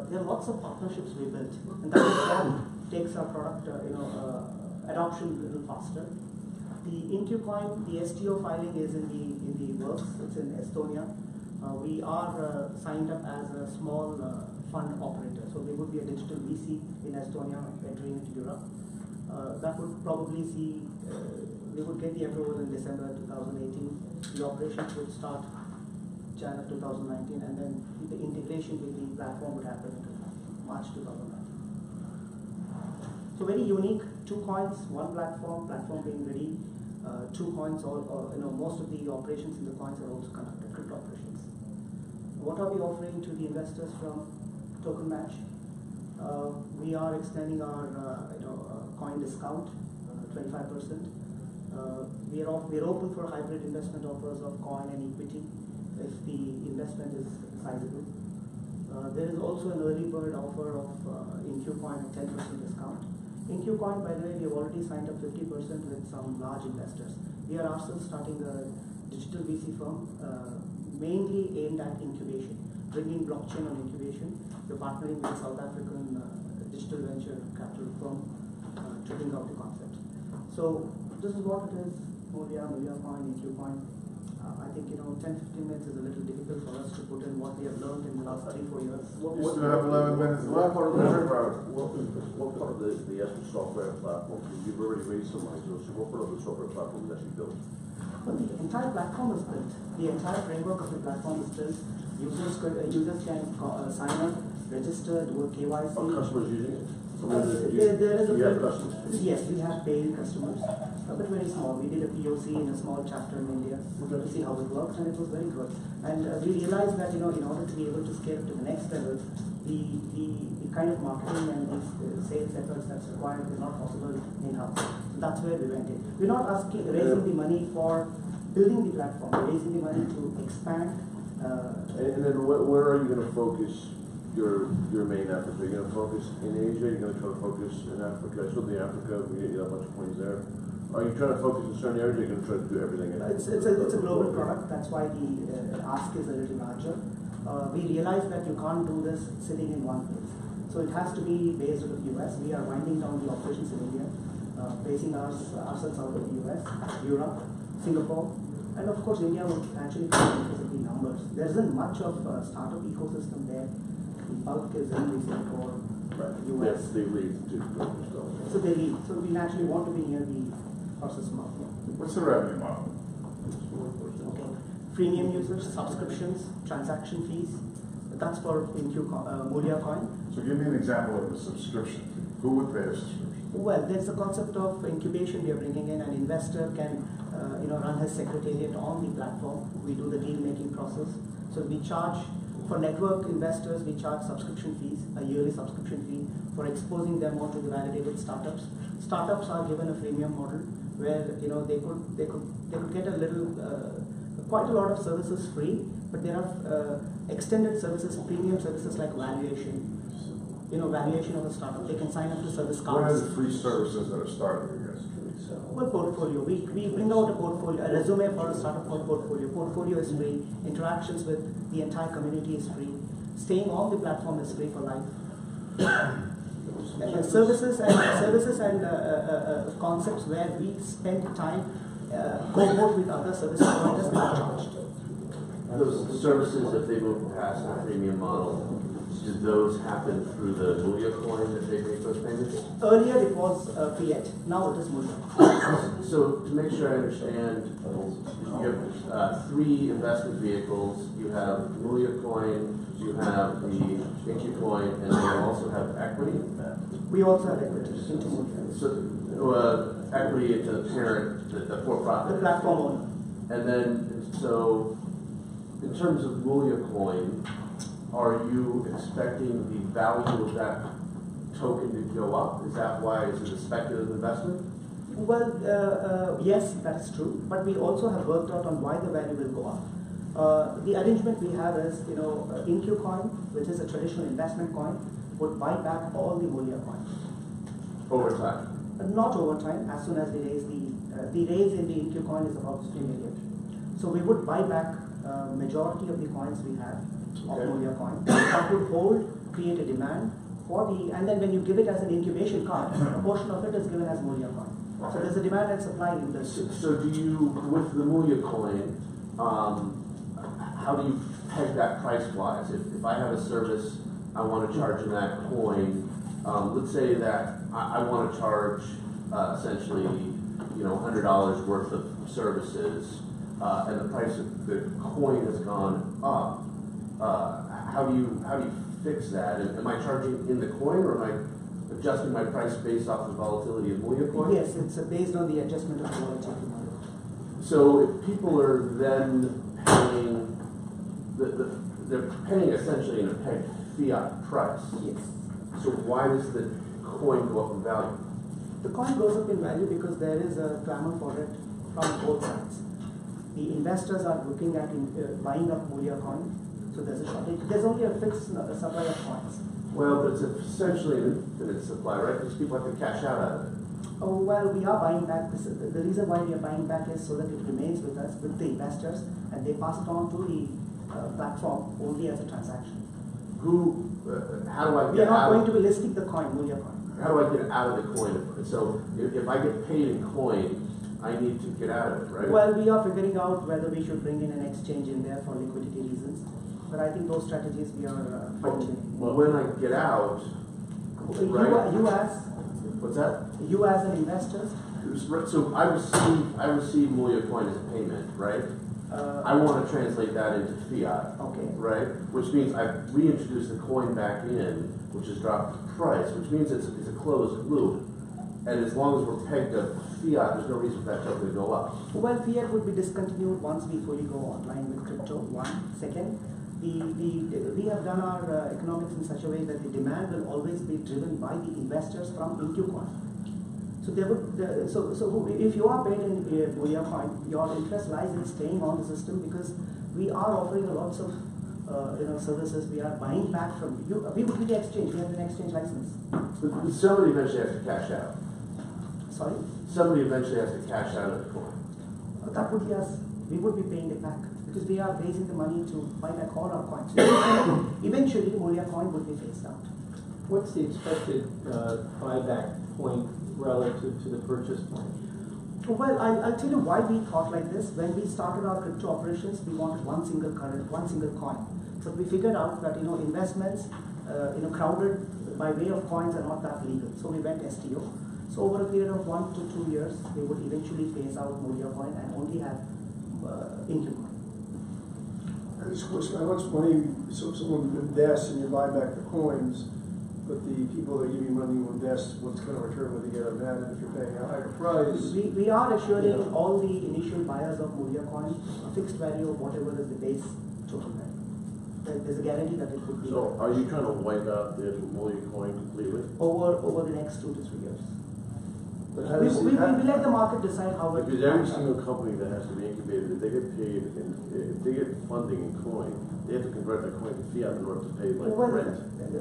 There are lots of partnerships we built, and that takes our product, adoption a little faster. The InQ coin, the STO filing is in the works. It's in Estonia. We are signed up as a small fund operator, so we would be a digital VC in Estonia entering into Europe. That would probably see we would get the approval in December 2018. The operations would start January 2019, and then the integration with the platform would happen. March 2009. So very unique, 2 coins, 1 platform being ready, 2 coins, most of the operations in the coins are also conducted, crypto operations. What are we offering to the investors from TokenMatch? We are extending our coin discount, 25%. We are open for hybrid investment offers of coin and equity if the investment is sizable. There is also an early bird offer of InQcoin at 10% discount. InQcoin, by the way, we have already signed up 50% with some large investors. We are ourselves starting a digital VC firm mainly aimed at incubation, bringing blockchain on incubation. We're partnering with a South African digital venture capital firm to bring out the concept. So this is what it is, Molia Coin, InQcoin. I think 10-15 minutes is a little difficult for us to put in what we have learned in the last 3-4 years. We still have 11 minutes What left. part of the actual software platform? You've already raised some money, so what part of the software platform is actually built? But the entire platform is built. The entire framework of the platform is built. Users can sign up, register, do a KYC. Are customers using it? You have customers? Yes, we have paying customers, but very small. We did a POC in a small chapter in India to see how it works, and it was very good. And we realized that in order to be able to scale to the next level, the kind of marketing and the sales efforts that's required is not possible in-house. So that's where we went in. We're not raising the money for building the platform. We're raising the money to expand. And then where are you going to focus your main efforts? Are you going to focus in Asia? Are you going to try to focus in Africa? I saw the Africa, you have a bunch of coins there. Are you trying to focus in certain areas? Or are you going to try to do everything in Africa? It's a global product. That's why the ask is a little larger. We realize that you can't do this sitting in one place. So it has to be based out of the US. We are winding down the operations in India, basing ourselves out of the US, Europe, Singapore, and of course India will actually come because of the numbers. There isn't much of a startup ecosystem there. The bulk is in Singapore, US. Yes, they leave to So they leave. So we naturally want to be near the horse's mouth. What's the revenue model? Premium users, subscriptions, transaction fees. That's for Molia Coin. So give me an example of a subscription. Who would pay a subscription? Well, there's a concept of incubation we are bringing in. An investor can run his secretariat on the platform. We do the deal making process. So we charge, for network investors, we charge subscription fees, a yearly subscription fee for exposing them onto the validated startups. Startups are given a freemium model where they could get a little quite a lot of services free, but there are extended services, premium services like valuation. Valuation of a startup. They can sign up to service cards. What are the free services that are started with you guys? Well, portfolio. We bring out a portfolio, a resume for a startup called portfolio. Portfolio is free. Interactions with the entire community is free. Staying on the platform is free for life. Services and concepts where we spend time cohort with other service providers are charged. Those services, if they move past the premium model, do those happen through the Molia coin that they make those payments? Earlier it was fiat, now it is Molia. So to make sure I understand, you have 3 investment vehicles. You have Molia coin, you have the InQcoin, and then you also have equity. We also have equity into Molia. So equity into the parent, the for-profit. The platform owner. And then, so in terms of Molia coin, are you expecting the value of that token to go up? Is that why? Is it a speculative investment? Well, yes, that is true. But we also have worked out on why the value will go up. The arrangement we have is, InQcoin, which is a traditional investment coin, would buy back all the Molia coins. Over time? Not over time. As soon as we raise the raise in the InQcoin is about 3 million. So we would buy back majority of the coins we have. Of Molia coin. That would hold, create a demand for and then when you give it as an incubation card, a portion of it is given as Molia coin. So there's a demand and supply in this. So do you, with the Molia coin, how do you peg that price-wise? If I have a service, I want to charge in that coin, let's say that I want to charge essentially, $100 worth of services, and the price of the coin has gone up. how do you fix that? Am I charging in the coin, or am I adjusting my price based off the volatility of Mulia coin? Yes, it's based on the adjustment of the volatility. So if people are then paying, they're paying essentially in a pegged fiat price. Yes. So why does the coin go up in value? The coin goes up in value because there is a clamor for it from both sides. The investors are looking at buying up Mulia coin, so there's a shortage. There's only a fixed supply of coins. Well, but it's essentially an infinite supply, right? Because people have to cash out of it. Oh, well, we are buying back. The reason why we are buying back is so that it remains with us, with the investors, and they pass it on to the platform only as a transaction. How do I We get are not out going of to be listing the coin, Mulia coin. How do I get out of the coin? So if I get paid in coin, I need to get out of it, right? Well, we are figuring out whether we should bring in an exchange in there for liquidity reasons. But I think those strategies we are fine-tuning. Well, when I get out, right? You as What's that? You as an investor? So I receive Mulia coin as a payment, right? I want to translate that into fiat, Okay. right? Which means I reintroduce the coin back in, which has dropped the price, which means it's a closed loop. And as long as we're pegged to fiat, there's no reason for that token to go up. Well, fiat would be discontinued once we fully go online with crypto. One. Second, we have done our economics in such a way that the demand will always be driven by the investors from InQcoin. So they would. If you are paid in Mulia coin, your interest lies in staying on the system because we are offering lots of services. We are buying back from you. We would be the exchange. We have an exchange license. But somebody eventually has to cash out. Sorry. Somebody eventually has to cash out of the coin. That would be us. We would be paying it back because we are raising the money to buy back all our coins. Eventually, Mulia coin would be phased out. What's the expected buyback point relative to the purchase point? Well, I'll tell you why we thought like this. When we started our crypto operations, we wanted one single coin. But we figured out that investments, crowded by way of coins are not that legal. So we went STO. So over a period of 1 to 2 years, we would eventually phase out Mulia coin and only have InQcoin. And this question, how much money, so if someone invests and you buy back the coins, but the people that give you money will invest what's going to return when they get on that, and if you're paying a higher price. We are assuring all the initial buyers of Mulia coin a fixed value of whatever is the base token value. There's a guarantee that it would be. So are you trying to wipe out the Mulia coin completely? Over the next 2 to 3 years. But how We does let the market decide how it. Because every single company that has to be incubated, if they get paid, if they get funding in coin, they have to convert that coin to fiat in order to pay like rent. The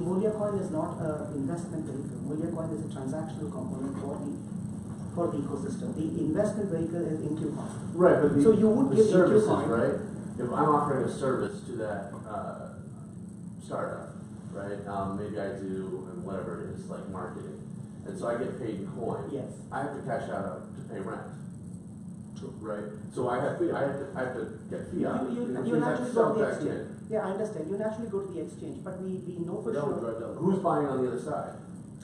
Mulia coin is not an investment vehicle. Mulia coin is a transactional component for the ecosystem. The investment vehicle is InQcoin. Right, but So you would the give services, InQcoin. right? If I'm offering a service to that startup, right? Maybe I do whatever it is, like marketing. And so I get paid in coin. Yes. I have to cash out to pay rent. True. Right? So I have to get fiat. You which means I have to naturally sell go to the back exchange. in. Yeah, I understand. You naturally go to the exchange, but we know for sure. Who's buying on the other side?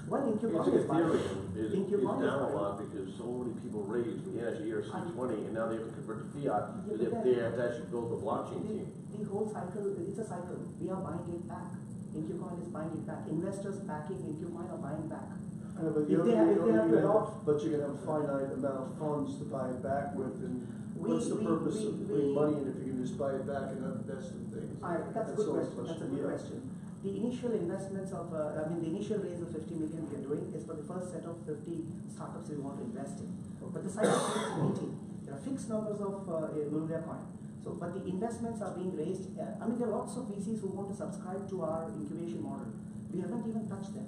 Well, I InQcoin think is buying. Ethereum is InQcoin is down a buying. lot because so many people raised the energy ERC 20 and now they have to convert to fiat because Yeah, they have to actually build a blockchain team. The whole cycle, it's a cycle. We are buying it back. InQcoin is buying it back. Investors backing InQcoin are buying back. But If they have to adopt. But you're going to have a finite amount of funds to buy it back with, and what's the We- purpose we- of we- putting money in if you can just buy it back and not invest in things? That's a good all question. That's a good question. The initial investments of, the initial raise of 50 million we are doing is for the first set of 50 startups we want to invest in. But the cycle keeps meeting. There are fixed numbers of Mulia coin. So, but the investments are being raised. There are lots of VCs who want to subscribe to our incubation model. We haven't even touched them.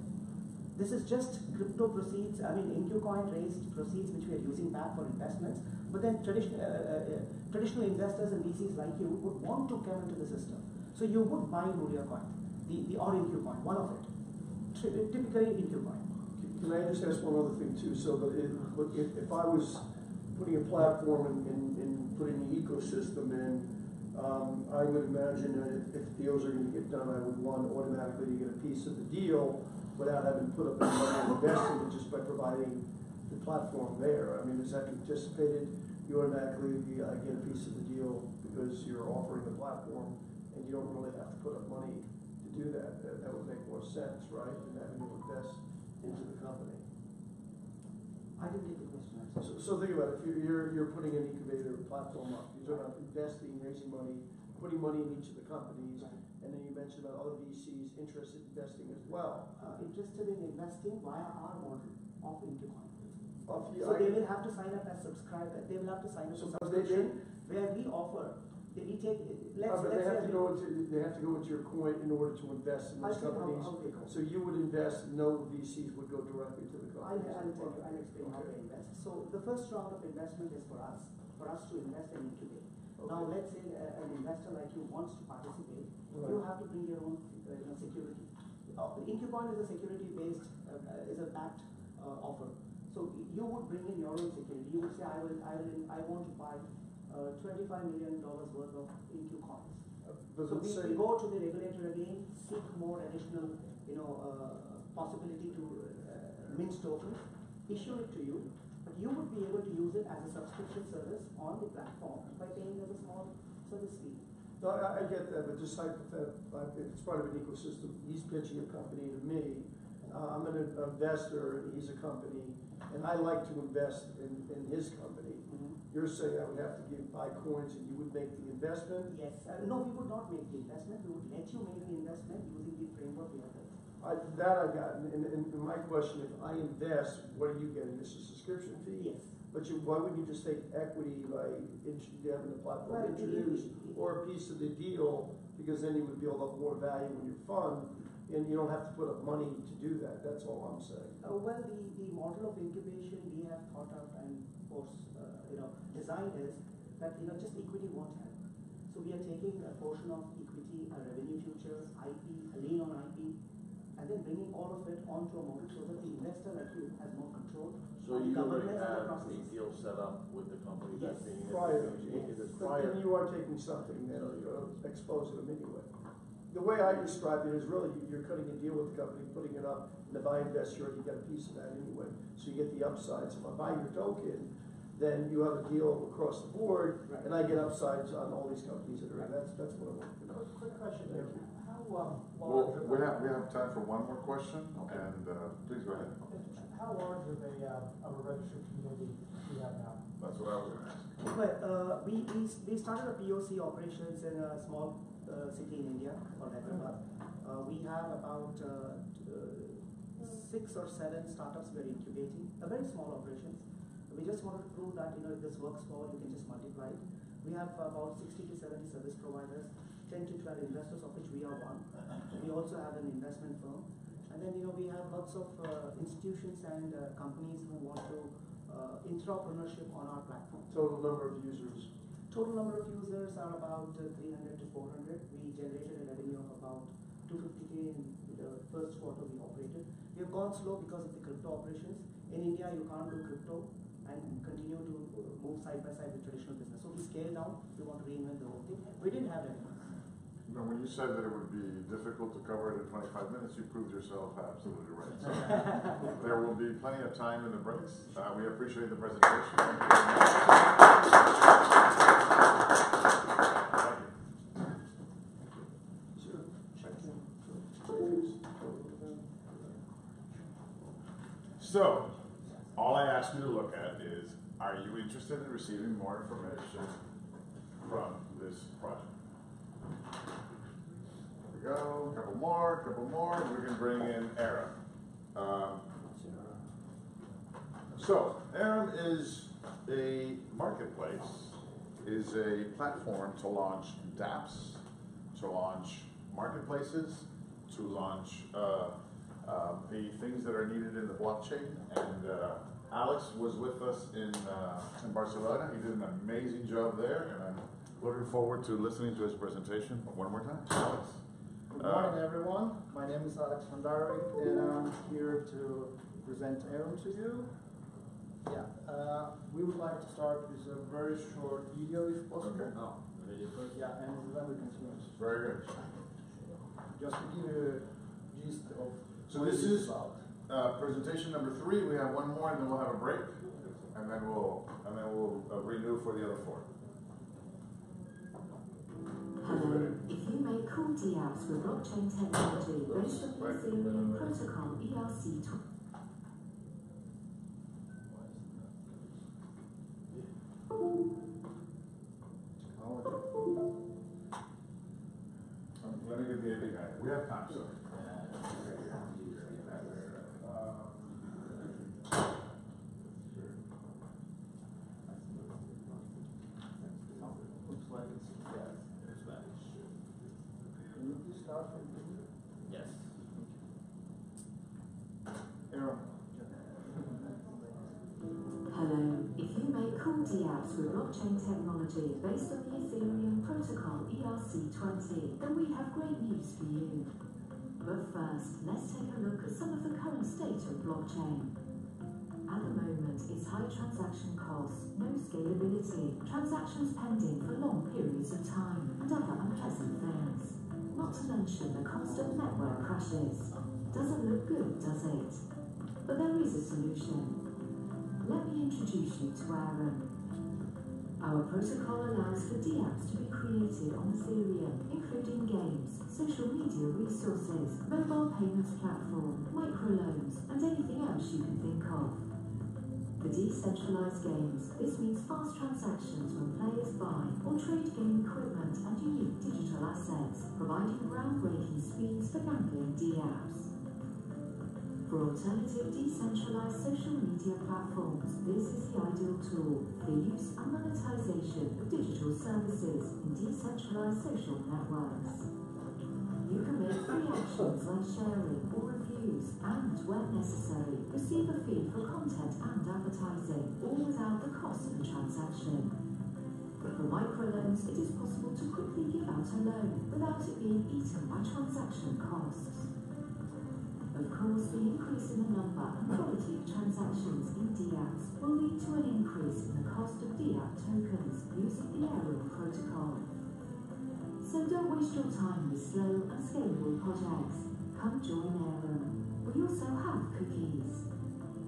This is just crypto proceeds. InQcoin raised proceeds which we are using back for investments. But then traditional investors and VCs like you would want to come into the system. So you would buy Mulia coin, or InQcoin, one of it. Typically InQcoin. Can I just ask one other thing too? So, but if I was putting a platform and putting the ecosystem in, I would imagine that if deals are going to get done, I would want automatically to get a piece of the deal without having to put up any money and invest in it just by providing the platform there. Is that anticipated? You automatically get a piece of the deal because you're offering the platform and you don't really have to put up money to do that. That would make more sense, right, than having to invest into the company. I didn't get the question. I'm sorry. So think about it, if you're putting an incubator platform up, you're not investing, raising money, putting money in each of the companies, Right. and then you mentioned about other VCs interested in investing as well. Interested in investing via our model of Incucoin. Well, if you- So they will have to sign up as subscriber. They will have to sign up So for but they- subscription where we offer. We take. but they have to go into your coin in order to invest in I'll those tell you companies. how they go. So you would invest, no VCs would go directly to the I'll companies. tell you. I'll explain how they invest. So the first round of investment is for us to invest and incubate. Now Okay. let's say an investor like you wants to participate. Right. You have to bring your own security. Incucoin is a security-based, is a backed offer. So you would bring in your own security. You would say, I want to buy $25 million worth of Incucoins. Does So it say? we go to the regulator again, seek more additional, possibility to mint tokens, issue it to you, but you would be able to use it as a subscription service on the platform by paying as a small service fee. No, I get that, but just hypothetically, if it's part of an ecosystem, he's pitching a company to me. I'm an investor, and he's a company, and I like to invest in his company. You're saying I would have to buy coins and you would make the investment? Yes. No, we would not make the investment. We would let you make the investment using the framework we have built. That I got, and my question, if I invest, what are you getting? This is a subscription fee? Yes. But why wouldn't you just take equity by having the platform Well, introduced, or a piece of the deal, because then you would build up more value in your fund, and you don't have to put up money to do that, that's all I'm saying. Well, the model of incubation we have thought out and of course, designed is that, just equity won't help. So we are taking a portion of equity, revenue futures, IP, a lien on IP, and then bringing all of it onto a model so that the investor like you has more control. So on you already governance and the have a processes. deal set up with the company Yes. that's being Prior. is it But prior? then you are taking something, then you're exposing them anyway. The way I describe it is really, you're cutting a deal with the company, putting it up, and if I invest, you already get a piece of that anyway. So you get the upsides. If I buy your token, then you have a deal across the board, Right. and I get upsides on all these companies that are in. That's what I want to know. Quick question here. How Well, large of we have time for one more question, and please go ahead. how large of a registered community do you have now? That's what I was going to ask. Well, we started a POC operations in a small city in India called Hyderabad. We have about 6 or 7 startups we're incubating, very small operations. We just wanted to prove that if this works for, you can just multiply it. We have about 60 to 70 service providers, 10 to 12 investors, of which we are one. We also have an investment firm, and then we have lots of institutions and companies who want to intrapreneurship on our platform. Total number of users. Total number of users are about 300 to 400. We generated a revenue of about 250K in the first quarter we operated. We have gone slow because of the crypto operations. In India, you can't do crypto and continue to move side by side with traditional business. So we scaled down. We want to reinvent the whole thing. We didn't have revenues. Now, when you said that it would be difficult to cover it in 25 minutes, you proved yourself absolutely right. So there will be plenty of time in the breaks. We appreciate the presentation. Thank you very much. So, all I ask you to look at is, are you interested in receiving more information from this project? There we go, a couple more, we can bring in Aram. So, Aram is a marketplace, is a platform to launch dApps, to launch marketplaces, to launch the things that are needed in the blockchain. And Alex was with us in Barcelona. He did an amazing job there, and I'm looking forward to listening to his presentation one more time. Alex. Good morning, everyone. My name is Alex Pandari, and I'm here to present Aram to you. Yeah, we would like to start with a very short video, if possible. Okay. Oh, yeah, and then we continue. Very good. Just to give you a gist of So what this it is about. presentation number 3. We have one more, and then we'll have a break, and then we'll renew for the other 4. If you made called dApps with blockchain technology based on the Ethereum protocol ERC20. Let me get the other guy. We have time, so. Looks like it's Spanish. Can you please start from here? Yes. Aaron. Hello. If you make cool dApps with blockchain technology based on the Ethereum protocol ERC20, then we have great news for you. But first, let's take a look at some of the current state of blockchain. At the moment, it's high transaction costs, no scalability, transactions pending for long periods of time, and other unpleasant things. Not to mention the constant network crashes. Doesn't look good, does it? But there is a solution. Let me introduce you to Aaron. Our protocol allows for dApps to be created on Ethereum, including games, social media resources, mobile payments platform, microloans, and anything else you can think of. For decentralized games, this means fast transactions when players buy or trade game equipment and unique digital assets, providing groundbreaking speeds for gambling dApps. For alternative decentralized social media platforms, this is the ideal tool for the use and monetization of digital services in decentralized social networks. You can make free actions like sharing or reviews and, where necessary, receive a fee for content and advertising, all without the cost of the transaction. But for microloans, it is possible to quickly give out a loan without it being eaten by transaction costs. Of course, the increase in the number and quality of transactions in dApps will lead to an increase in the cost of dApp tokens using the Ethereum protocol. So don't waste your time with slow and scalable projects. Come join Ethereum. We also have cookies.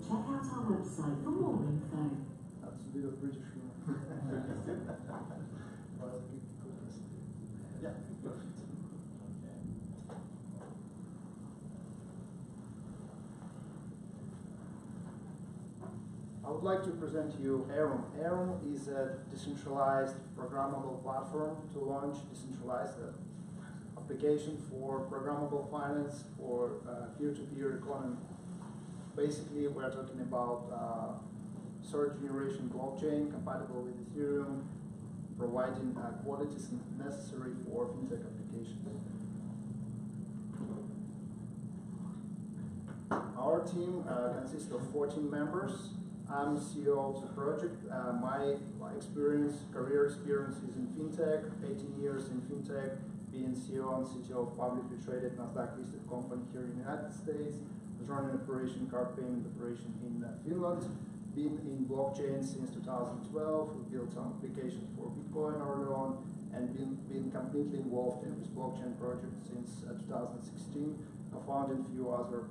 Check out our website for more info. That's a bit of British humor. Yeah, perfect. I would like to present to you Arum. Arum is a decentralized programmable platform to launch decentralized application for programmable finance for peer-to-peer economy. Basically, we're talking about third generation blockchain compatible with Ethereum, providing qualities necessary for fintech applications. Our team consists of 14 members. I'm the CEO of the project. My career experience is in fintech, 18 years in fintech, being CEO and CTO of publicly traded Nasdaq-listed company here in the United States, was running operation, card payment operation in Finland, been in blockchain since 2012, we built some applications for Bitcoin early on, and been completely involved in this blockchain project since 2016. I founded a few other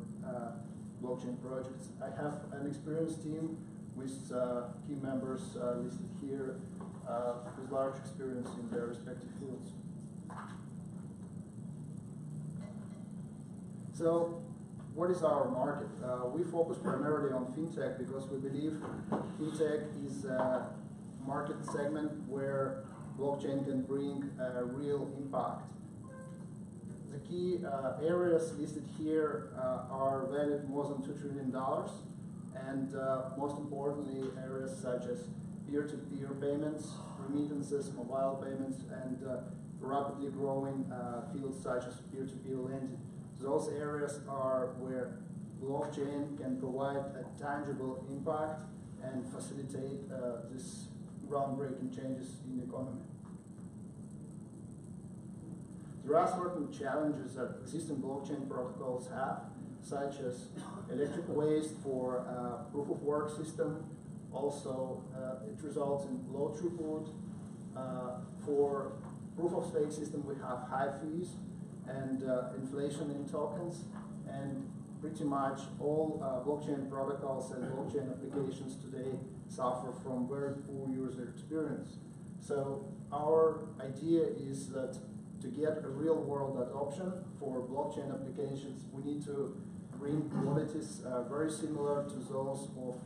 blockchain projects. I have an experienced team with key members listed here with large experience in their respective fields. So, what is our market? We focus primarily on fintech because we believe fintech is a market segment where blockchain can bring real impact. The key areas listed here are valued more than $2 trillion, and most importantly, areas such as peer-to-peer payments, remittances, mobile payments, and rapidly growing fields such as peer-to-peer lending. Those areas are where blockchain can provide a tangible impact and facilitate these groundbreaking changes in the economy. There are certain challenges that existing blockchain protocols have, such as electric waste for proof of work system. Also, it results in low throughput. For proof of stake system, we have high fees and inflation in tokens, and pretty much all blockchain protocols and blockchain applications today suffer from very poor user experience. So our idea is that to get a real world adoption for blockchain applications, we need to bring qualities very similar to those of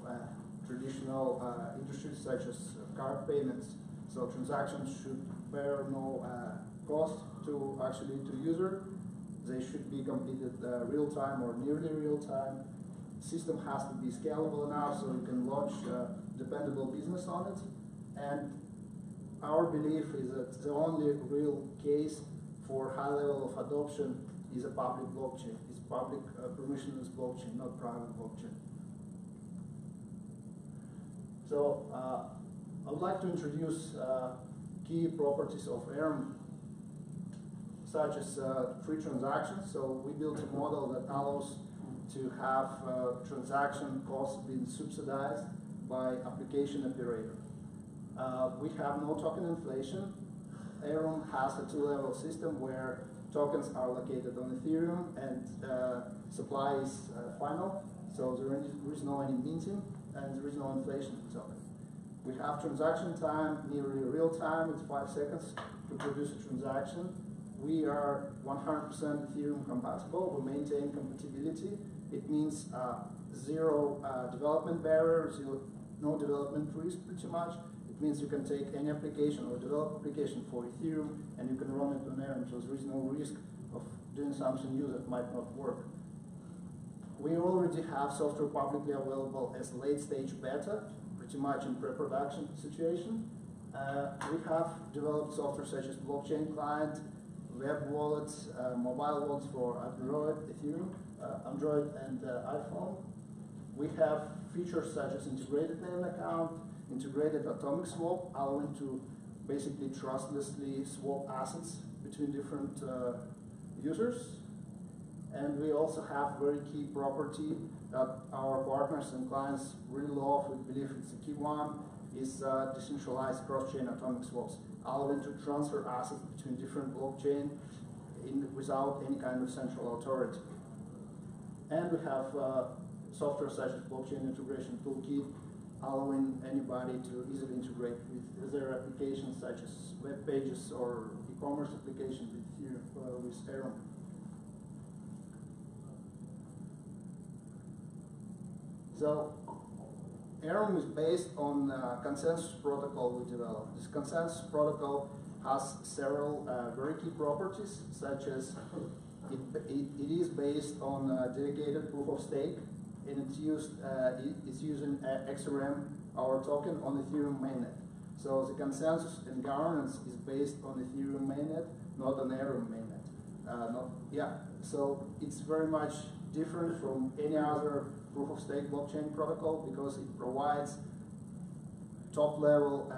traditional industries such as card payments. So transactions should bear no cost to user. They should be completed real time or nearly real time. System has to be scalable enough so you can launch dependable business on it. And our belief is that the only real case for high level of adoption is a public blockchain. It's public permissionless blockchain, not private blockchain. So I would like to introduce key properties of Arum, such as free transactions. So we built a model that allows to have transaction costs being subsidized by application operator. We have no token inflation. Arum has a two-level system where tokens are located on Ethereum and supply is final. So there is no any minting and there is no inflation in token. We have transaction time nearly real time. It's 5 seconds to produce a transaction. We are 100% Ethereum compatible. We maintain compatibility. It means zero development barriers, no development risk pretty much. It means you can take any application or develop application for Ethereum and you can run it on Arum, so there is no risk of doing something new that might not work. We already have software publicly available as late stage beta, pretty much in pre-production situation. We have developed software such as blockchain client, web wallets, mobile wallets for Android, Ethereum, Android and iPhone. We have features such as integrated name account, integrated atomic swap, allowing to basically trustlessly swap assets between different users. And we also have very key property that our partners and clients really love. We believe it's a key one, is decentralized cross-chain atomic swaps, allowing to transfer assets between different blockchain without any kind of central authority. And we have software such as blockchain integration toolkit, allowing anybody to easily integrate with their applications such as web pages or e-commerce applications with Arum. So Arum is based on consensus protocol we developed. This consensus protocol has several very key properties, such as it is based on dedicated proof of stake, and it's using XRM, our token, on Ethereum mainnet. So the consensus and governance is based on Ethereum mainnet, not on Arum mainnet. So it's very much different from any other proof of stake blockchain protocol because it provides top level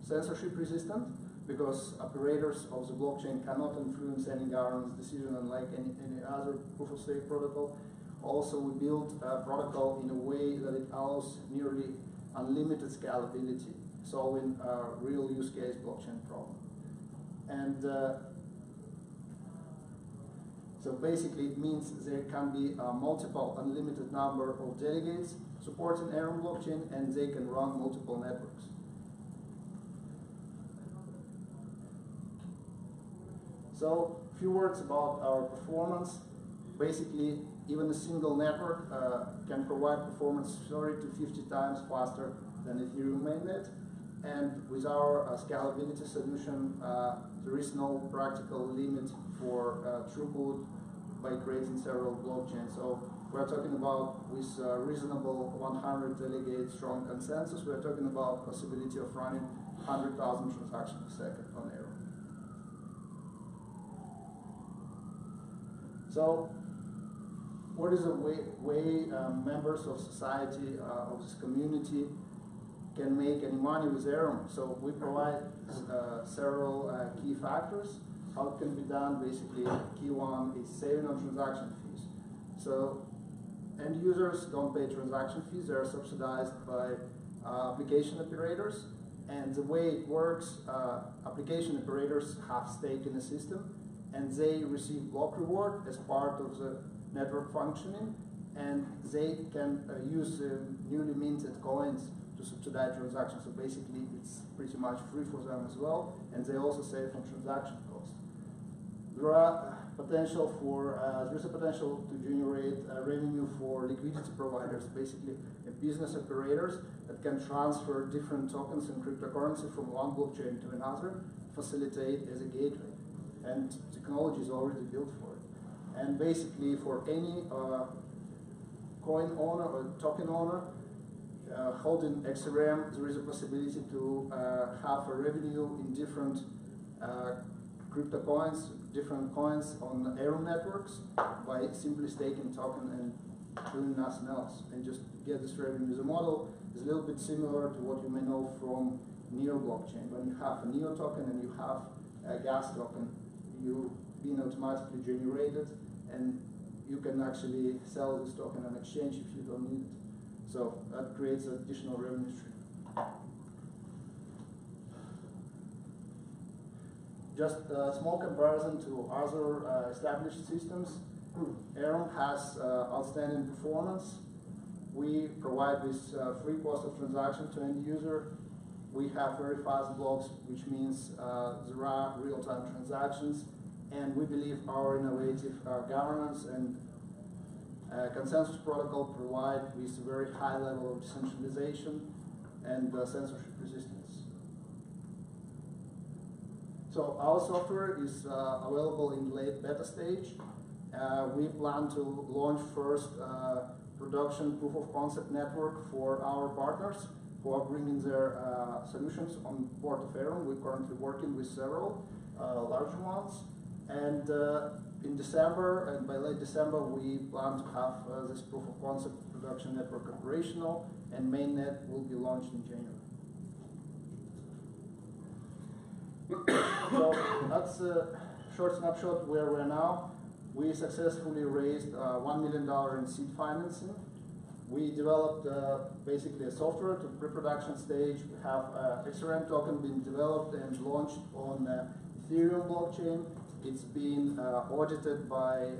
censorship resistant, because operators of the blockchain cannot influence any governance decision unlike any other proof of stake protocol. Also, we built a protocol in a way that it allows nearly unlimited scalability, solving a real use case blockchain problem. And so basically it means there can be a multiple unlimited number of delegates supporting Arum blockchain, and they can run multiple networks. So a few words about our performance. Basically, even a single network can provide performance 30 to 50 times faster than Ethereum mainnet. And with our scalability solution, there is no practical limit for throughput by creating several blockchains. So we're talking about, with reasonable 100 delegate strong consensus, we're talking about possibility of running 100,000 transactions per second on Arum. So what is a way members of society, of this community, can make any money with Arum? So we provide several key factors. How it can be done, basically, key one is saving on transaction fees. So end users don't pay transaction fees, they're subsidized by application operators. And the way it works, application operators have stake in the system, and they receive block reward as part of the network functioning, and they can use newly minted coins to subsidize transactions. So basically it's pretty much free for them as well, and they also save on transaction costs. there are potential for there's a potential to generate revenue for liquidity providers, basically business operators that can transfer different tokens and cryptocurrency from one blockchain to another, facilitate as a gateway, and technology is already built for it. And basically, for any coin owner or token owner holding XRM, there is a possibility to have a revenue in different crypto coins, different coins on Ethereum networks by simply staking token and doing nothing else and just get this revenue. The model is a little bit similar to what you may know from Neo blockchain. When you have a Neo token and you have a gas token, you being automatically generated, and you can actually sell this token on exchange if you don't need it. So that creates an additional revenue stream. Just a small comparison to other established systems. Ethereum has outstanding performance. We provide this free cost of transaction to end user. We have very fast blocks, which means there are real-time transactions, and we believe our innovative governance and consensus protocol provide with a very high level of decentralization and censorship resistance. So our software is available in late beta stage. We plan to launch first production proof of concept network for our partners who are bringing their solutions on board of Ethereum. We're currently working with several larger ones. And in December, and by late December, we plan to have this proof of concept production network operational, and mainnet will be launched in January. So that's a short snapshot where we're now. We successfully raised $1 million in seed financing. We developed basically a software to pre-production stage. We have XRM token being developed and launched on Ethereum blockchain. It's been audited by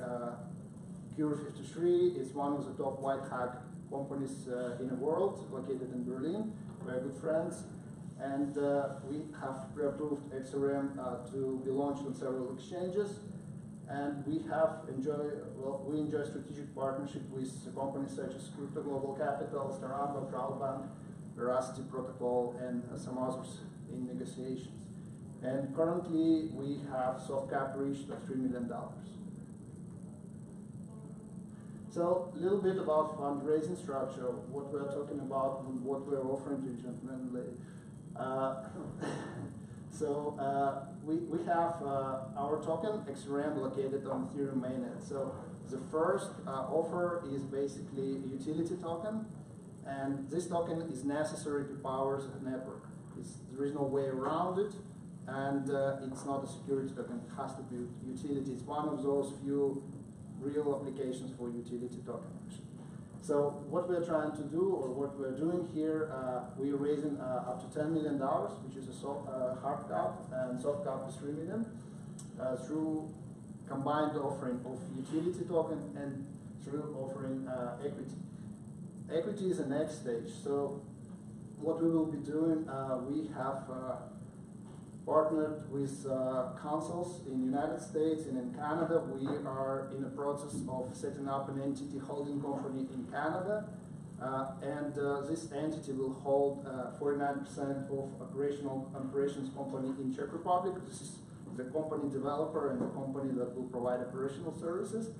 Cure53. It's one of the top white hat companies in the world, located in Berlin. We're good friends. And we have pre-approved XRM to be launched on several exchanges. And we enjoy strategic partnership with companies such as Crypto Global Capital, Staramba, Crowdbank, Veracity Protocol, and some others in negotiations. And currently, we have soft cap reached of $3 million. So a little bit about fundraising structure, what we're talking about and what we're offering to gentlemen and ladies. We have our token XRM located on Ethereum mainnet. So the first offer is basically a utility token, and this token is necessary to power the network. There is no way around it, and it's not a security token. It has to be utility. It's one of those few real applications for utility token. So what we're trying to do, or what we're doing here, we're raising up to $10 million, which is a hard cap, and soft cap is $3 million, through combined offering of utility token and through offering equity. Equity is the next stage. So what we will be doing, we have partnered with councils in the United States and in Canada. We are in the process of setting up an entity holding company in Canada, and this entity will hold 49% of operations company in Czech Republic. This is the company developer and the company that will provide operational services,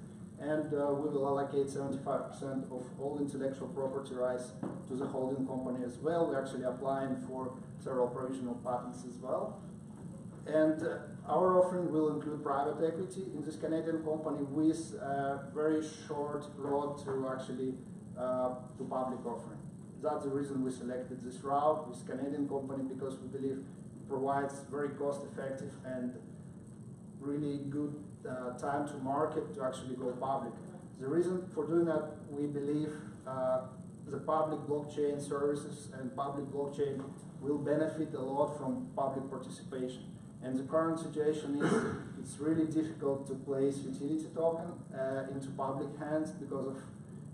and we will allocate 75% of all intellectual property rights to the holding company as well. We're actually applying for several provisional patents as well. And our offering will include private equity in this Canadian company with a very short road to actually to public offering. That's the reason we selected this route with Canadian company, because we believe it provides very cost-effective and really good time to market to actually go public. The reason for doing that, we believe the public blockchain services and public blockchain will benefit a lot from public participation. And the current situation is it's really difficult to place utility token into public hands because of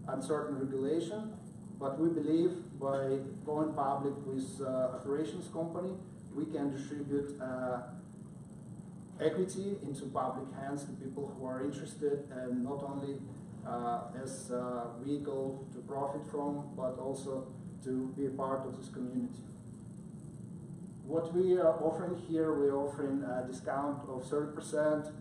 uncertain regulation. But we believe by going public with operations company, we can distribute equity into public hands to people who are interested, and not only as a vehicle to profit from, but also to be a part of this community. What we are offering here, we're offering a discount of 30%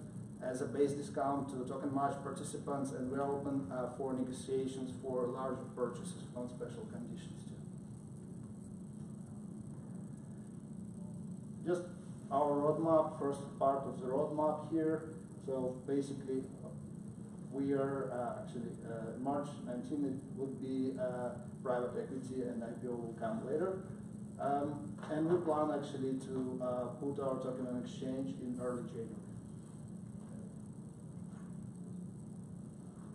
as a base discount to TokenMatch participants, and we're open for negotiations for larger purchases on special conditions too. Just our roadmap, first part of the roadmap here. So basically, we are March 19, it would be private equity, and IPO will come later. And we plan actually to put our token on exchange in early January.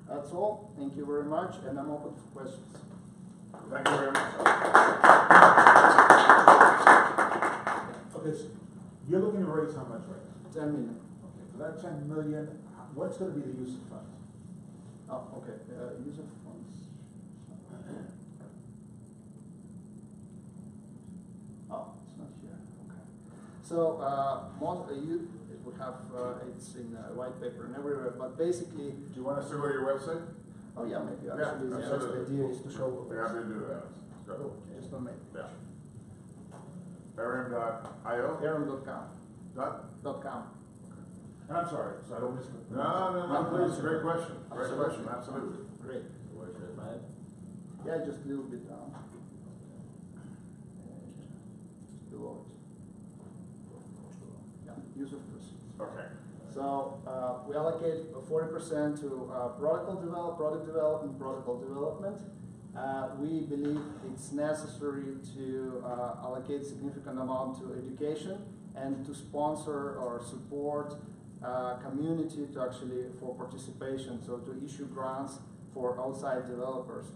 That's all. Thank you very much, and I'm open for questions. Thank you very much. Okay, so you're looking to raise how much right now? 10 million. Okay, for that 10 million, what's going to be the use of funds? Oh, okay. Use of funds. Oh, it's not here. Okay. So we have it's in white paper and everywhere. But basically, Do you want us to go to your website? oh yeah, maybe Yeah, actually the absolutely. idea is to show. We're happy to do that. Go. Just don't make. Yeah. Arium.io? Arum.com. .com. And I'm sorry, so I don't miss. No, please. Great question. Great question. Absolutely. Great. Where should I buy it? Yeah, just a little bit down. Just below it. Yeah, use of proceeds. Okay. So we allocate 40% to product development. We believe it's necessary to allocate significant amount to education and to sponsor or support community to actually for participation, so to issue grants for outside developers.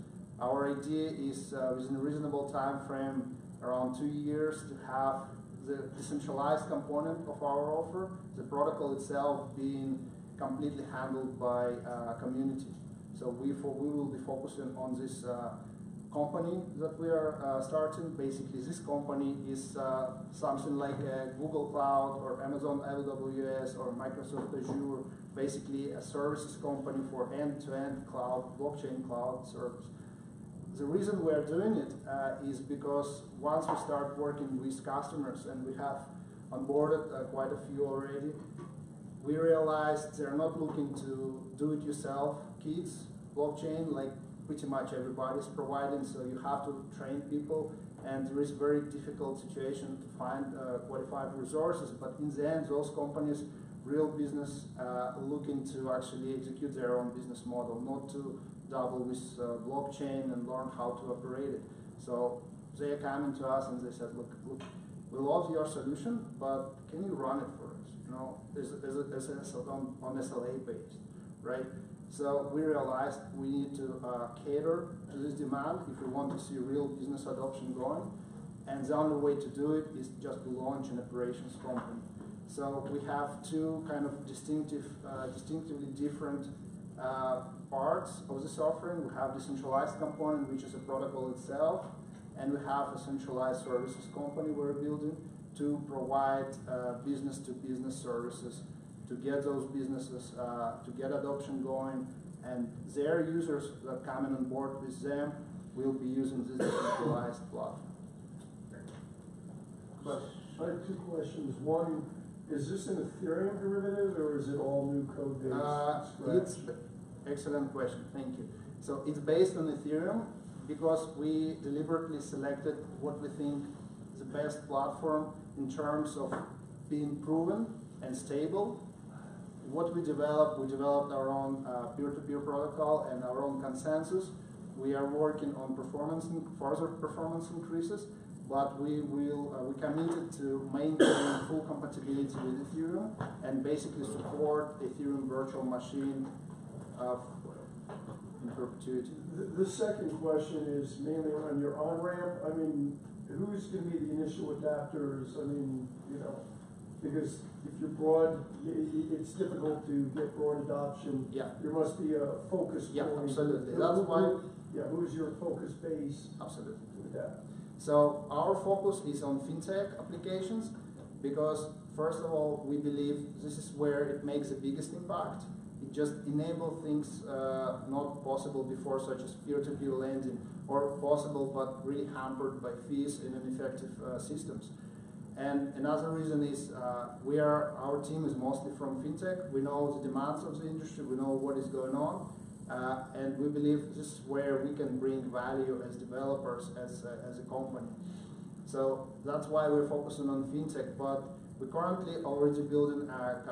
Our idea is within a reasonable time frame, around 2 years, to have the decentralized component of our offer, the protocol itself being completely handled by community. So we will be focusing on this company that we are starting. Basically, this company is something like a Google Cloud or Amazon AWS or Microsoft Azure, basically a services company for end-to-end cloud, blockchain cloud service. The reason we're doing it is because once we start working with customers, and we have onboarded quite a few already, we realized they're not looking to do-it-yourself kits, blockchain, like pretty much everybody's providing, so you have to train people, and there is very difficult situation to find qualified resources, but in the end, those companies, real business, looking to actually execute their own business model, not to double with blockchain and learn how to operate it. So they are coming to us and they said, look, we love your solution, but can you run it for us? You know, on SLA based, right? So we realized we need to cater to this demand if we want to see real business adoption going. And the only way to do it is just to launch an operations company. So we have two kind of distinctively different parts of this offering. We have the centralized component, which is a protocol itself, and we have a centralized services company we're building to provide business-to-business services to get those businesses, to get adoption going, and their users that come on board with them will be using this decentralized platform. But I have two questions. One, is this an Ethereum derivative or is it all new code based? Excellent question, thank you. So it's based on Ethereum because we deliberately selected what we think is the best platform in terms of being proven and stable. What we developed our own peer-to-peer protocol and our own consensus. We are working on further performance increases, but we committed to maintain full compatibility with Ethereum and basically support Ethereum virtual machine in perpetuity. The second question is mainly on your on-ramp. I mean, who's going to be the initial adapters? I mean, you know, because if you're broad, it's difficult to get broad adoption. Yeah. There must be a focus point. Yeah, absolutely. That's why. Yeah, who is your focus base? Absolutely. With that? So our focus is on fintech applications because first of all, we believe this is where it makes the biggest impact. It just enables things not possible before, such as peer-to-peer lending, or possible but really hampered by fees and ineffective systems. And another reason is our team is mostly from fintech. We know the demands of the industry, we know what is going on, and we believe this is where we can bring value as developers, as a company. So that's why we're focusing on fintech, but we're currently already building our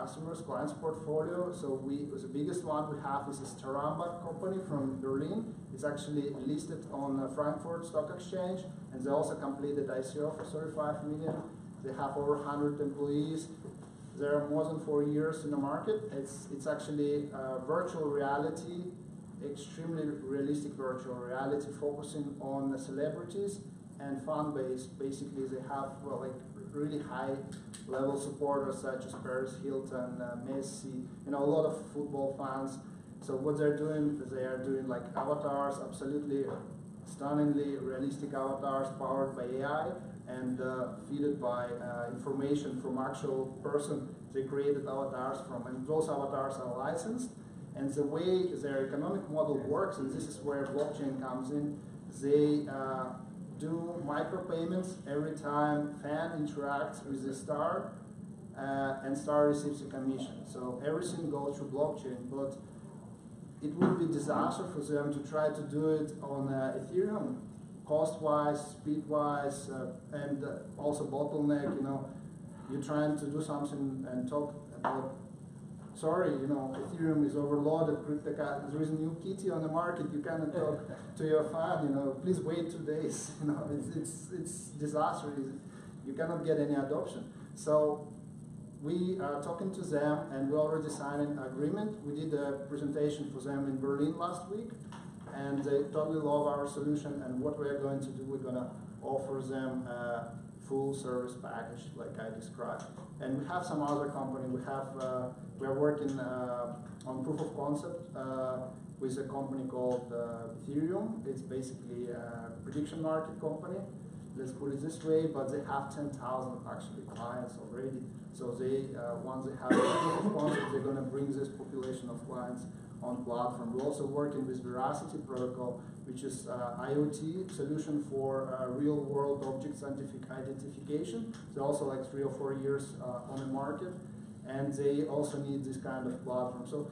clients portfolio. So the biggest one we have is a Staramba company from Berlin. It's actually listed on Frankfurt Stock Exchange, and they also completed ICO for 35 million. They have over 100 employees. They are more than 4 years in the market. It's actually virtual reality, extremely realistic virtual reality, focusing on the celebrities and fan base. Basically, they have really high level supporters such as Paris Hilton, Messi, a lot of football fans. So what they are doing like avatars, absolutely stunningly realistic avatars powered by AI and fed by information from actual person they created avatars from, and those avatars are licensed. And the way their economic model works, and this is where blockchain comes in, they do micropayments every time fan interacts with the star, and star receives a commission. So everything goes through blockchain, but it would be disaster for them to try to do it on Ethereum, cost-wise, speed-wise, and also bottleneck. You're trying to do something and talk about, sorry, Ethereum is overloaded, there is a new kitty on the market, you cannot talk to your fan, please wait 2 days. It's disaster. You cannot get any adoption. So we are talking to them, and we already signed an agreement. We did a presentation for them in Berlin last week, and they totally love our solution. And what we are going to do, we're going to offer them a full service package like I described. And we have some other company. We are working on proof of concept with a company called Ethereum. It's basically a prediction market company, let's put it this way, but they have 10,000 actually clients already. So once they have a proof of concept, they're going to bring this population of clients on platform. We're also working with Veracity protocol, which is IoT solution for real-world object identification. They're also like 3 or 4 years on the market, and they also need this kind of platform. So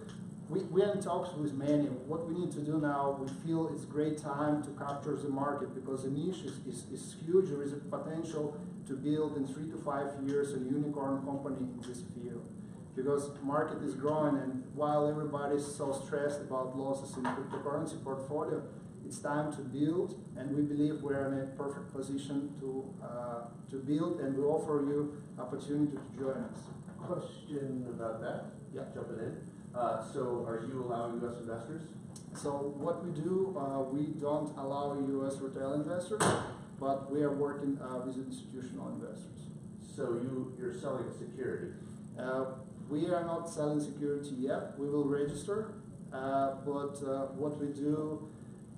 we are in talks with many. What we need to do now, we feel it's a great time to capture the market because the niche is huge. There is a potential to build in 3 to 5 years a unicorn company in this field. Because market is growing, and while everybody's so stressed about losses in cryptocurrency portfolio, it's time to build, and we believe we're in a perfect position to build, and we offer you opportunity to join us. Question about that? Yeah. Jumping in. So are you allowing U.S. investors? So what we do, we don't allow U.S. retail investors, but we are working with institutional investors. So you're selling a security? We are not selling security yet. We will register, but what we do,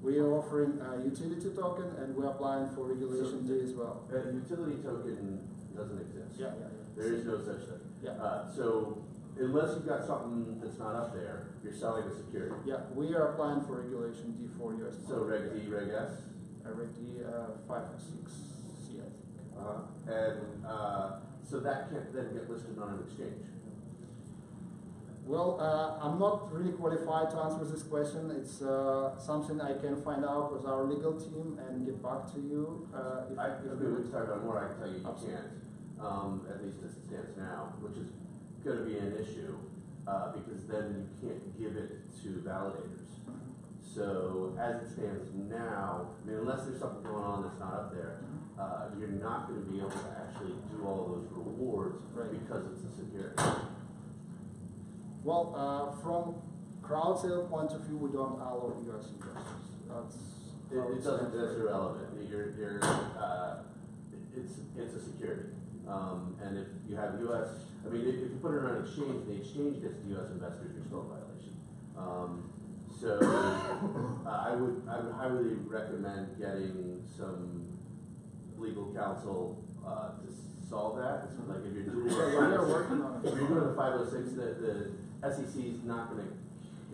we are offering a utility token, and we're applying for Regulation D as well. A utility token doesn't exist. Yeah. There is no such thing. Yeah. So unless you've got something that's not up there, you're selling a security. Yeah, we are applying for Regulation D for US. So Reg D, Reg S? Reg D 5 or 6 C, I think. So that can't then get listed on an exchange? Well, I'm not really qualified to answer this question. It's something I can find out with our legal team and get back to you. If we would talk about more, I can tell you you Absolutely. can't, at least as it stands now, which is going to be an issue because then you can't give it to validators. So as it stands now, I mean, unless there's something going on that's not up there, you're not going to be able to actually do all those rewards because it's a security. Well, from crowd sale point of view, we don't allow US investors. That's irrelevant. It's a security. And if you have U.S., I mean, if you put it on an exchange, and the exchange gets to U.S. investors, you're still in violation. So I would highly recommend getting some legal counsel to solve that. It's like if you're doing we're working on it. if you're doing the 506, the SEC is not going to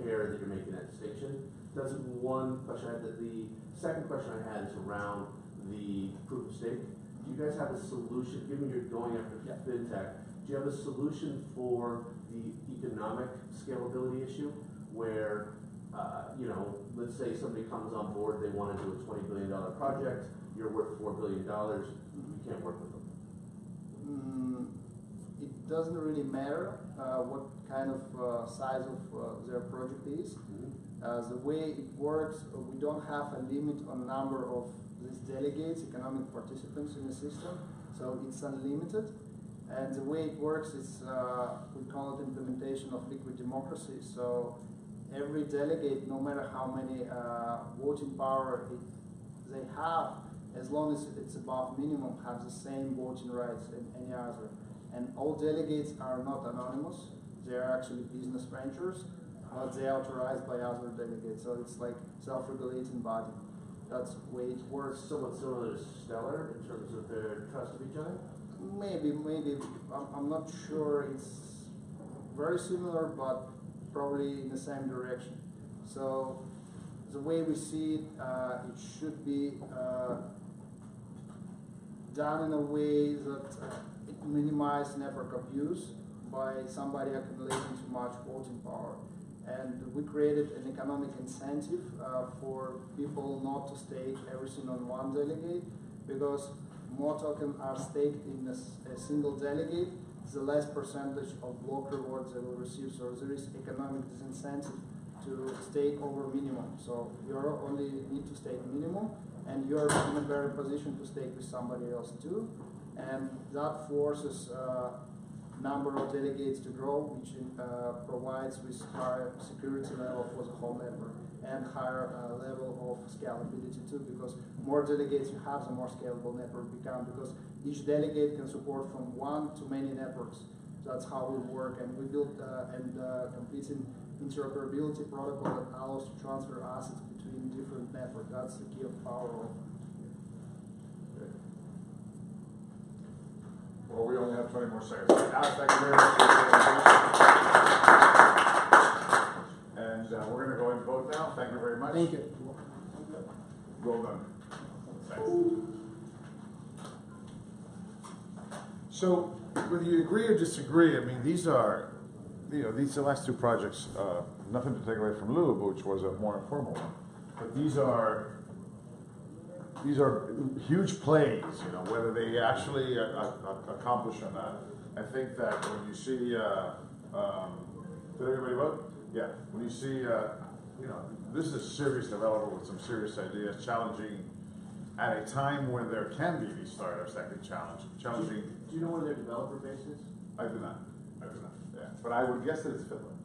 care that you're making that distinction. That's one question I had. The second question I had is around the proof of stake. Do you guys have a solution, given you're going after fintech, do you have a solution for the economic scalability issue where, you know, let's say somebody comes on board, they want to do a $20 billion project, you're worth $4 billion, you can't work with them? It doesn't really matter what kind of size of their project is. The way it works, we don't have a limit on number of these delegates, economic participants in the system, so it's unlimited. And the way it works is, we call it implementation of liquid democracy. So every delegate, no matter how many voting power they have, as long as it's above minimum, have the same voting rights as any other. And all delegates are not anonymous. They are actually business ventures, but they are authorized by other delegates. So it's like self-regulating body. That's the way it works. Somewhat similar to Stellar in terms of their trust of each other? Maybe. I'm not sure. It's very similar, but probably in the same direction. So the way we see it, it should be done in a way that it minimizes network abuse by somebody accumulating too much voting power. And we created an economic incentive for people not to stake everything on one delegate, because more tokens are staked in a single delegate, the less percentage of block rewards they will receive. So there is economic disincentive to stake over minimum. So you only need to stake minimum, and you're in a better position to stake with somebody else too. And that forces number of delegates to grow, which provides with higher security level for the whole network and higher level of scalability too, because more delegates you have, the more scalable network become, because each delegate can support from one to many networks. So that's how we work, and we built and completing interoperability protocol that allows to transfer assets between different networks. That's the key of power of. Well, we only have 20 more seconds. Alex, thank you very much for your presentation. And we're going to go and vote now. Thank you very much. Thank you. Well done. Thanks. So, whether you agree or disagree, I mean, these are, you know, these last two projects, nothing to take away from Lou, which was a more informal one. But these are huge plays, you know, whether they actually accomplish or not. I think that when you see, did everybody vote? Yeah. When you see, you know, this is a serious developer with some serious ideas, challenging at a time when there can be these startups that can challenging. Do you know where their developer base is? I do not. Yeah. But I would guess that it's Finland.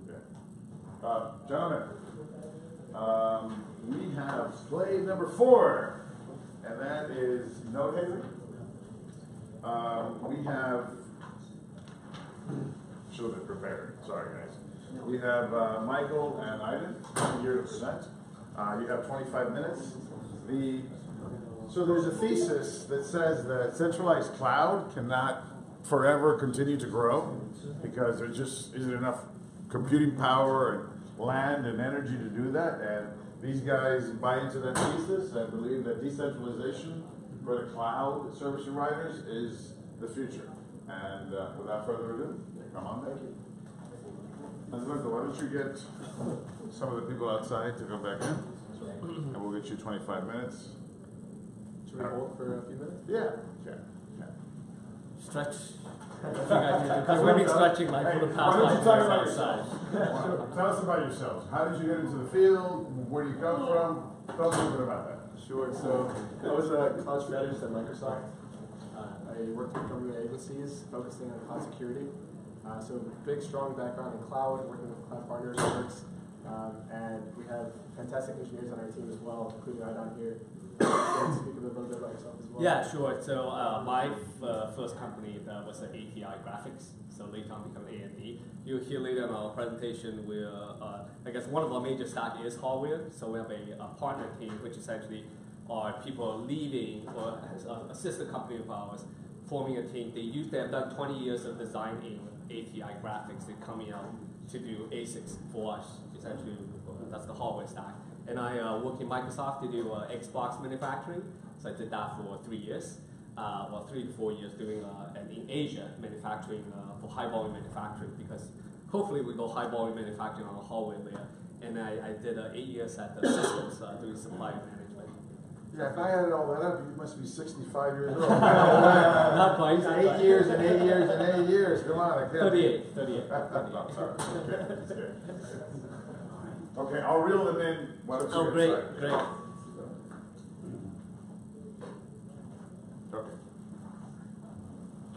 Yeah. Gentlemen. We have play number 4, and that is note taking. We have, should have been prepared. Sorry, guys. We have Michael and Ivan here to present. You have 25 minutes. So there's a thesis that says that centralized cloud cannot forever continue to grow because there just isn't enough computing power and land and energy to do that. And these guys buy into that thesis and believe that decentralization for the cloud service providers is the future. And without further ado, come on. Thank you. Alberto, why don't you get some of the people outside to come back in? And we'll get you 25 minutes. Should we hold for a few minutes? Yeah. Stretch. Because we've been stretching like for the past 5 minutes outside. Tell us about yourselves. How did you get into the field? Where do you come from? Tell us a little bit about that. Sure. So I was a cloud strategist at Microsoft. I worked with government agencies focusing on cloud security. So big, strong background in cloud, working with cloud partner networks. And we have fantastic engineers on our team as well, including Ivan here. Can you speak a little bit about yourself as well? Yeah, sure. So my first company was ATI Graphics, so later on became A&D. You'll hear later in our presentation where I guess one of our major stack is hardware. So we have a partner team, which essentially are people leading or a sister company of ours forming a team. They have done 20 years of designing ATI graphics. They're coming out to do ASICs for us. Essentially, that's the hardware stack. And I work in Microsoft to do Xbox manufacturing. So I did that for 3 years. 3 to 4 years doing and in Asia manufacturing for high volume manufacturing, because hopefully we go high volume manufacturing on the hardware layer. And I did 8 years at the systems doing supply management. Yeah, if I added all that up, you must be 65 years old. Not quite. 8 years and 8 years and 8 years. Come on, I can't. 38. No, sorry. Okay, I'll reel them in. Why don't you Oh, get great, started? great. Okay.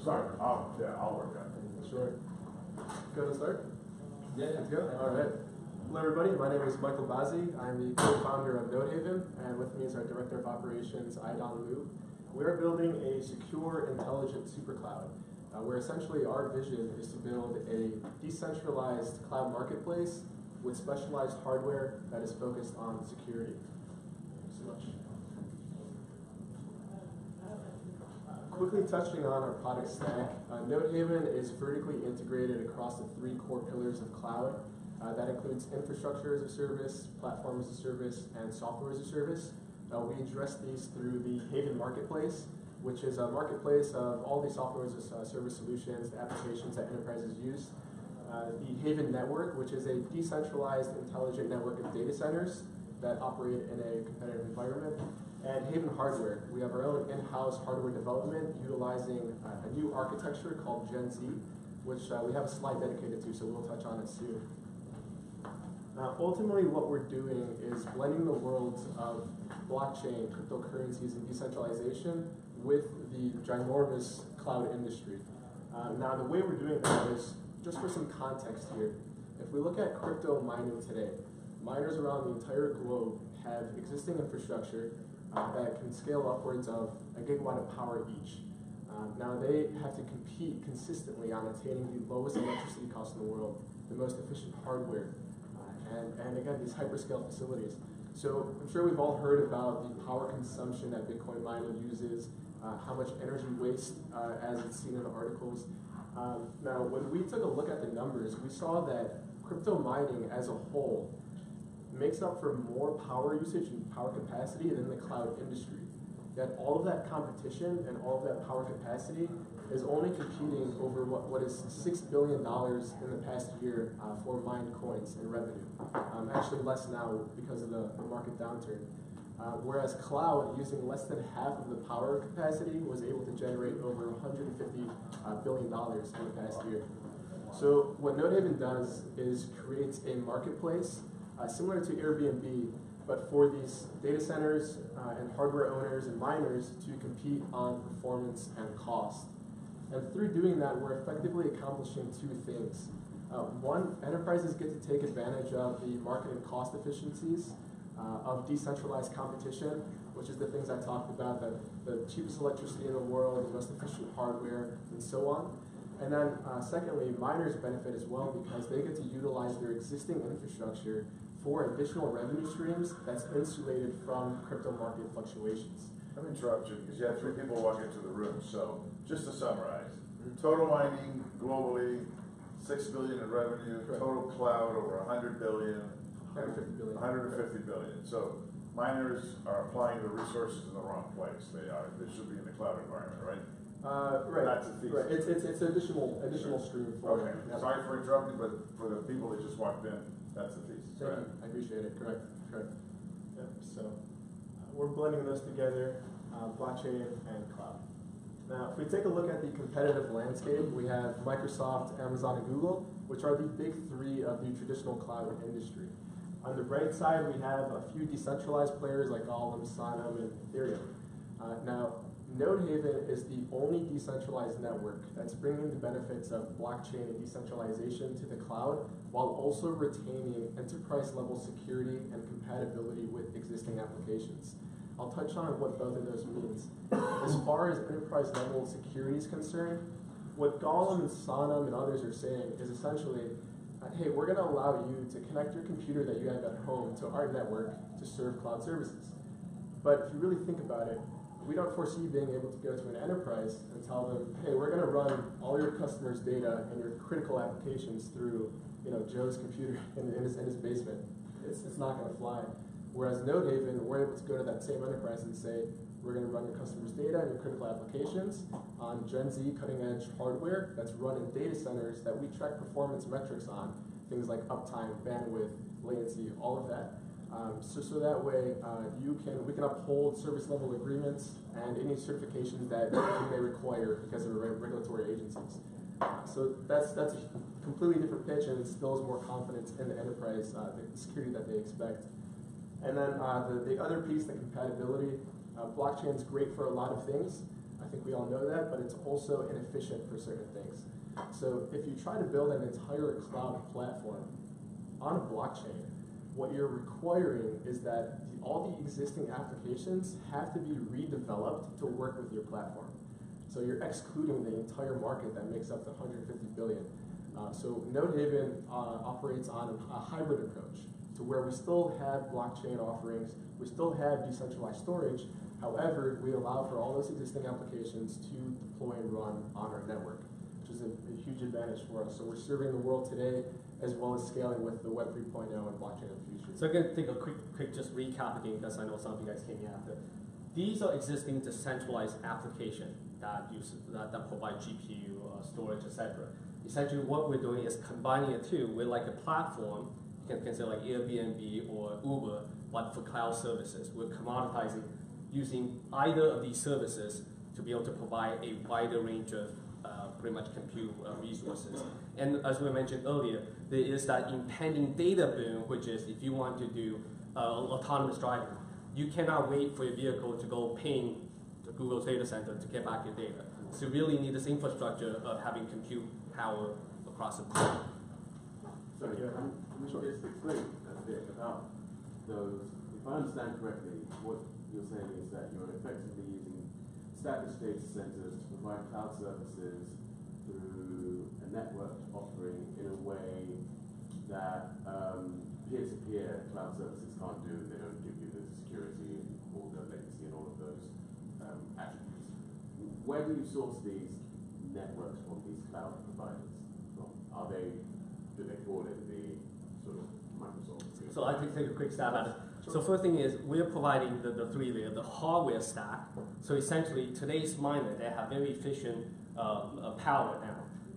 Sorry. I'll work on it. Sure. Go to start? Yeah. Let's go. All right. Hello, everybody. My name is Michael Bazzi. I'm the co-founder of Nodehaven, and with me is our Director of Operations, Aidan Liu. We are building a secure, intelligent supercloud, where essentially our vision is to build a decentralized cloud marketplace with specialized hardware that is focused on security. Thanks so much. Quickly touching on our product stack, Nodehaven is vertically integrated across the 3 core pillars of cloud. That includes infrastructure as a service, platform as a service, and software as a service. We address these through the Haven Marketplace, which is a marketplace of all the software as a service solutions, the applications that enterprises use. The Haven Network, which is a decentralized, intelligent network of data centers that operate in a competitive environment. And Haven Hardware, we have our own in-house hardware development utilizing a new architecture called Gen Z, which we have a slide dedicated to, so we'll touch on it soon. Ultimately, what we're doing is blending the worlds of blockchain, cryptocurrencies, and decentralization with the ginormous cloud industry. Now, the way we're doing that is, just for some context here, if we look at crypto mining today, miners around the entire globe have existing infrastructure that can scale upwards of 1 gigawatt of power each. Now, they have to compete consistently on attaining the lowest electricity costs in the world, the most efficient hardware, and again, these hyperscale facilities. So I'm sure we've all heard about the power consumption that Bitcoin mining uses, how much energy waste as it's seen in the articles. Now, when we took a look at the numbers, we saw that crypto mining as a whole makes up for more power usage and power capacity than the cloud industry. Yet all of that competition and all of that power capacity is only competing over what is $6 billion in the past year for mined coins and revenue. Actually less now because of the market downturn. Whereas cloud, using less than half of the power capacity, was able to generate over $150 billion in the past year. So what Nodehaven does is creates a marketplace similar to Airbnb, but for these data centers and hardware owners and miners to compete on performance and cost. And through doing that, we're effectively accomplishing 2 things. One, enterprises get to take advantage of the market and cost efficiencies of decentralized competition, which is the things I talked about, the cheapest electricity in the world, the most efficient hardware, and so on. And then secondly, miners benefit as well because they get to utilize their existing infrastructure for additional revenue streams that's insulated from crypto market fluctuations. Let me interrupt you because you had 3 people walk into the room. So just to summarize, total mining globally, 6 billion in revenue, Correct. total cloud over 100 billion, 150 billion. 150 billion. So miners are applying the resources in the wrong place. They should be in the cloud environment, right? Right. That's the thesis. Right. It's additional stream for Okay. Yep. Sorry for interrupting, but for the people that just walked in, that's the thesis. Thank you. I appreciate it. Correct. Yep. So we're blending those together, blockchain and cloud. Now, if we take a look at the competitive landscape, we have Microsoft, Amazon, and Google, which are the big 3 of the traditional cloud industry. On the right side, we have a few decentralized players like Golem, Sonam, and Ethereum. Now, Nodehaven is the only decentralized network that's bringing the benefits of blockchain and decentralization to the cloud while also retaining enterprise-level security and compatibility with existing applications. I'll touch on what both of those means. As far as enterprise-level security is concerned, what Golem and Sonam and others are saying is essentially, hey, we're going to allow you to connect your computer that you have at home to our network to serve cloud services. But if you really think about it, we don't foresee being able to go to an enterprise and tell them, hey, we're going to run all your customers' data and your critical applications through, Joe's computer in his basement. It's not going to fly. Whereas Node-Haven, we're able to go to that same enterprise and say, we're going to run your customers' data and your critical applications on Gen Z cutting-edge hardware that's run in data centers that we track performance metrics on, things like uptime, bandwidth, latency, all of that. So that way we can uphold service level agreements and any certifications that you may require because of regulatory agencies. So that's a completely different pitch and instills more confidence in the enterprise, the security that they expect. And then the other piece, the compatibility, blockchain is great for a lot of things. I think we all know that, but it's also inefficient for certain things. So if you try to build an entire cloud platform on a blockchain, what you're requiring is that all the existing applications have to be redeveloped to work with your platform. So you're excluding the entire market that makes up the 150 billion. So Node-Haven operates on a hybrid approach to where we still have blockchain offerings, we still have decentralized storage. However, we allow for all those existing applications to deploy and run on our network, which is a huge advantage for us. So we're serving the world today as well as scaling with the Web 3.0 and blockchain in the future. So I'm going to take a quick just recap again, because I know some of you guys came in after. These are existing decentralized applications that provide GPU, storage, etc. Essentially, what we're doing is combining the two with like a platform. You can say like Airbnb or Uber, but for cloud services. We're commoditizing using either of these services to be able to provide a wider range of pretty much compute resources. And as we mentioned earlier, there is that impending data boom, which is if you want to do autonomous driving, you cannot wait for your vehicle to go ping the Google data center to get back your data. So you really need this infrastructure of having compute power across the board. Sorry, can we just explain a bit about those? If I understand correctly, what you're saying is that you're effectively using established data centers to provide cloud services through a networked offering in a way that peer-to-peer cloud services can't do. They don't give you the security and all the latency and all of those attributes. Where do you source these networks from, these cloud providers from? Do they fall in the sort of Microsoft? So I can take a quick stab at it. So first thing is we're providing the three layer, the hardware stack. So essentially today's miner, they have very efficient power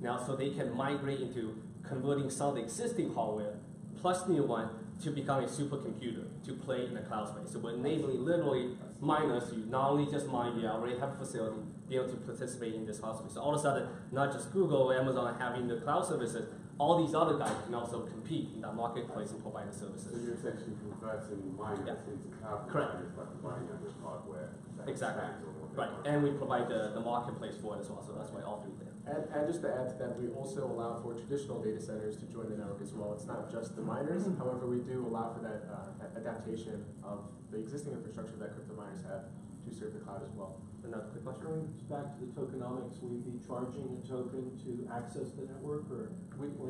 now. So they can migrate into converting some of the existing hardware plus new one to become a supercomputer to play in the cloud space. So we're enabling literally miners to not only just mine, they already have a facility, be able to participate in this cloud space. So all of a sudden, not just Google, Amazon having the cloud services, all these other guys can also compete in that marketplace and provide the services. So you're essentially converting miners into cloud providers by providing them with hardware. Exactly. Right, and we provide the marketplace for it as well, so that's why all three there. And just to add to that, we also allow for traditional data centers to join the network as well. It's not just the miners, however, we do allow for that adaptation of the existing infrastructure that crypto miners have to serve the cloud as well. Another quick question? Going back to the tokenomics, will you be charging a token to access the network or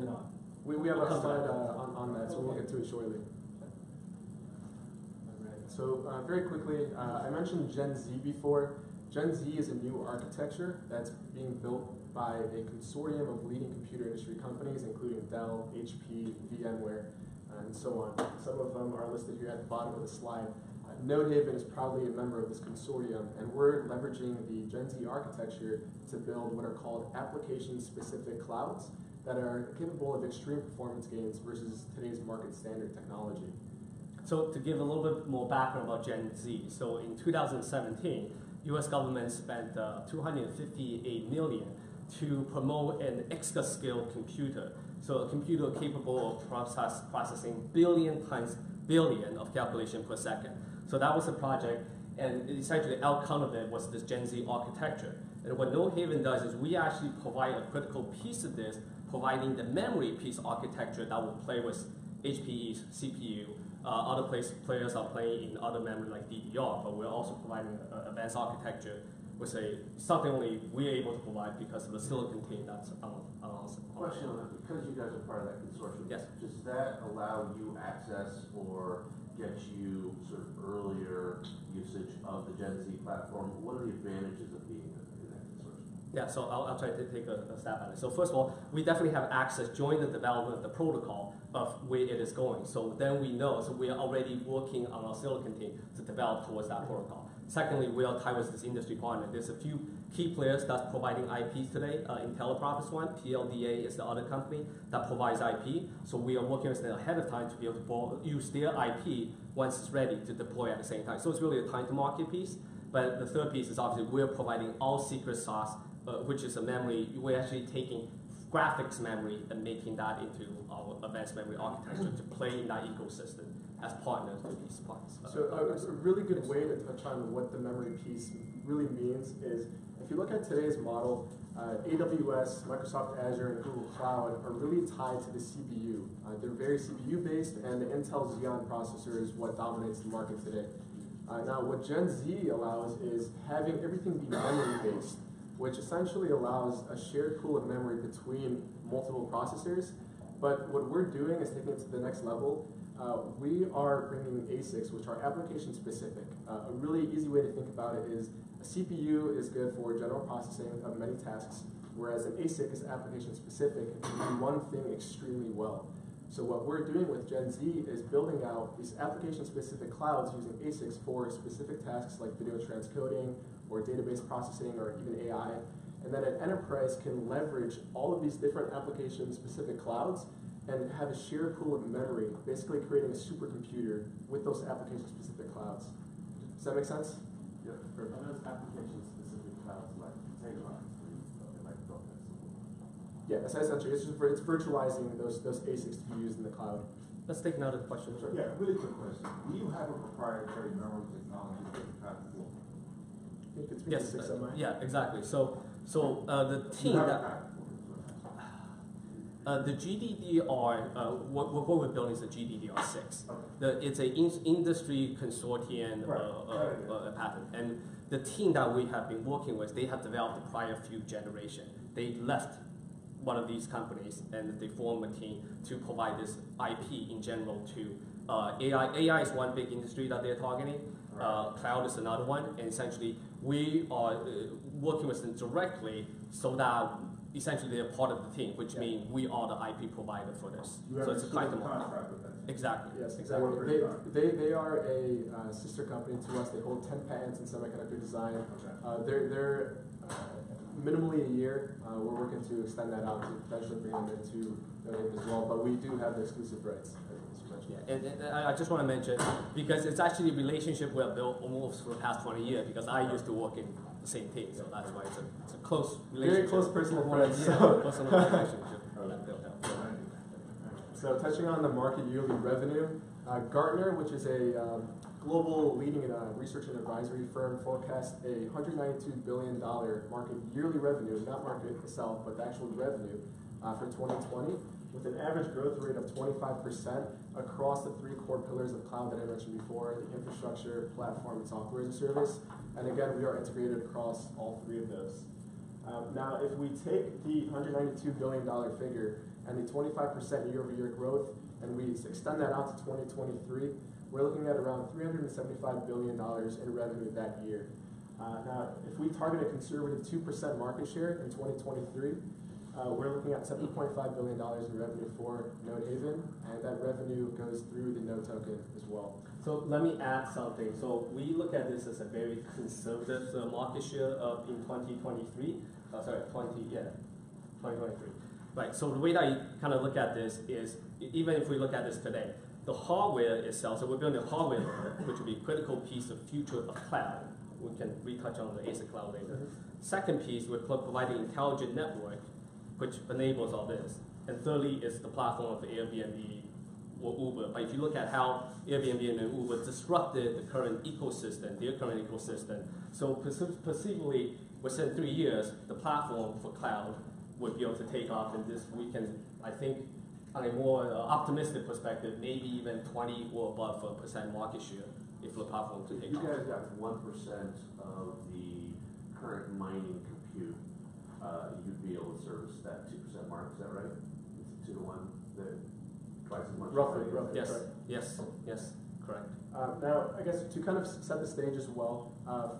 not? We have a slide on that, so we'll get to it shortly. So very quickly, I mentioned Gen Z before. Gen Z is a new architecture that's being built by a consortium of leading computer industry companies, including Dell, HP, VMware, and so on. Some of them are listed here at the bottom of the slide. Node-Haven is proudly a member of this consortium, and we're leveraging the Gen Z architecture to build what are called application-specific clouds that are capable of extreme performance gains versus today's market standard technology. So to give a little bit more background about Gen Z, so in 2017, U.S. government spent $258 million to promote an exascale computer. So a computer capable of processing billion times billion of calculation per second. So that was a project, and essentially the outcome of it was this Gen Z architecture. And what Node-Haven does is we actually provide a critical piece of this, providing the memory piece architecture that will play with HPE's CPU. Other players are playing in other memory like DDR, but we're also providing advanced architecture with something only we're able to provide because of the silicon team that's on Question on that, because you guys are part of that consortium, yes. Does that allow you access or get you sort of earlier usage of the Gen Z platform? What are the advantages of being a connected source? Yeah, so I'll try to take a stab at it. So first of all, we definitely have access during the development of the protocol of where it is going. So then we know, so we are already working on our silicon team to develop towards that protocol. Secondly, we are tied with this industry partner. There's a few key players that's providing IPs today. IntelliProp is one, PLDA is the other company that provides IP. So we are working with them ahead of time to be able to use their IP once it's ready to deploy at the same time. So it's really a time to market piece. But the third piece is obviously we're providing all secret sauce, which is a memory. We're actually taking graphics memory and making that into our advanced memory architecture to play in that ecosystem as partners with these parts. So a really good way to touch on what the memory piece really means is, if you look at today's model, AWS, Microsoft Azure, and Google Cloud are really tied to the CPU. They're very CPU based, and the Intel Xeon processor is what dominates the market today. Now what Gen Z allows is having everything be memory based, which essentially allows a shared pool of memory between multiple processors. But what we're doing is taking it to the next level. We are bringing ASICs, which are application specific. A really easy way to think about it is a CPU is good for general processing of many tasks, whereas an ASIC is application specific and can do one thing extremely well. So what we're doing with Gen Z is building out these application specific clouds using ASICs for specific tasks like video transcoding or database processing or even AI. And then an enterprise can leverage all of these different application specific clouds and have a shared pool of memory, basically creating a supercomputer with those application-specific clouds. Does that make sense? Yeah. Are those application-specific clouds like containerize, like Docker? Yeah, essentially, it's virtualizing those ASICs to be used in the cloud. Let's take another question. So, yeah, really quick question. Do you have a proprietary memory technology that you have for? I think it's yes, 6 MI. Yeah, exactly. So the team that the GDDR, what we're building is a GDDR6. Okay. It's an industry consortium patent, and the team that we have been working with, they have developed the prior few generation. They left one of these companies and they formed a team to provide this IP in general to AI. AI is one big industry that they're targeting. Cloud is another one, and essentially we are working with them directly so that essentially they're part of the team, which means we are the IP provider for this. So it's a kind of contract with them. Exactly. Yes, exactly. They are a sister company to us. They hold 10 patents in semiconductor design. Okay. They're minimally a year. We're working to extend that out to potentially bring them into Node as well, but we do have the exclusive rights. Yeah, and I just want to mention, because it's actually a relationship we have built almost for the past 20 years, because I used to work in the same team, so that's why it's a close relationship. Very close personal friends. Personal relationship. So touching on the market yearly revenue, Gartner, which is a global leading research and advisory firm, forecasts a $192 billion market yearly revenue, not market itself, but the actual revenue for 2020, with an average growth rate of 25% across the 3 core pillars of cloud that I mentioned before, the infrastructure, platform, and software as a service. And again, we are integrated across all 3 of those. Now, if we take the $192 billion figure and the 25% year-over-year growth, and we extend that out to 2023, we're looking at around $375 billion in revenue that year. Now, if we target a conservative 2% market share in 2023, we're looking at $7.5 billion in revenue for Node Haven, and that revenue goes through the Node token as well. So let me add something. So we look at this as a very conservative market share in 2023. 2023. Right, so the way that I kind of look at this is, even if we look at this today, the hardware itself, so we're building a hardware which will be a critical piece of future of cloud. We can retouch on the ASIC cloud later. Second piece, we're providing intelligent network, which enables all this. And thirdly is the platform of Airbnb or Uber. But if you look at how Airbnb and Uber disrupted the current ecosystem, their current ecosystem, so perceivably within 3 years, the platform for cloud would be able to take off, and this we can, I think, on a more optimistic perspective, maybe even 20 or above % market share if the platform to take off. You guys got 1% of the current mining compute. You'd be able to service that 2% mark, is that right? It's 2 to 1, twice as much. Roughly, yes, right. yes, correct. correct. Now, I guess to kind of set the stage as well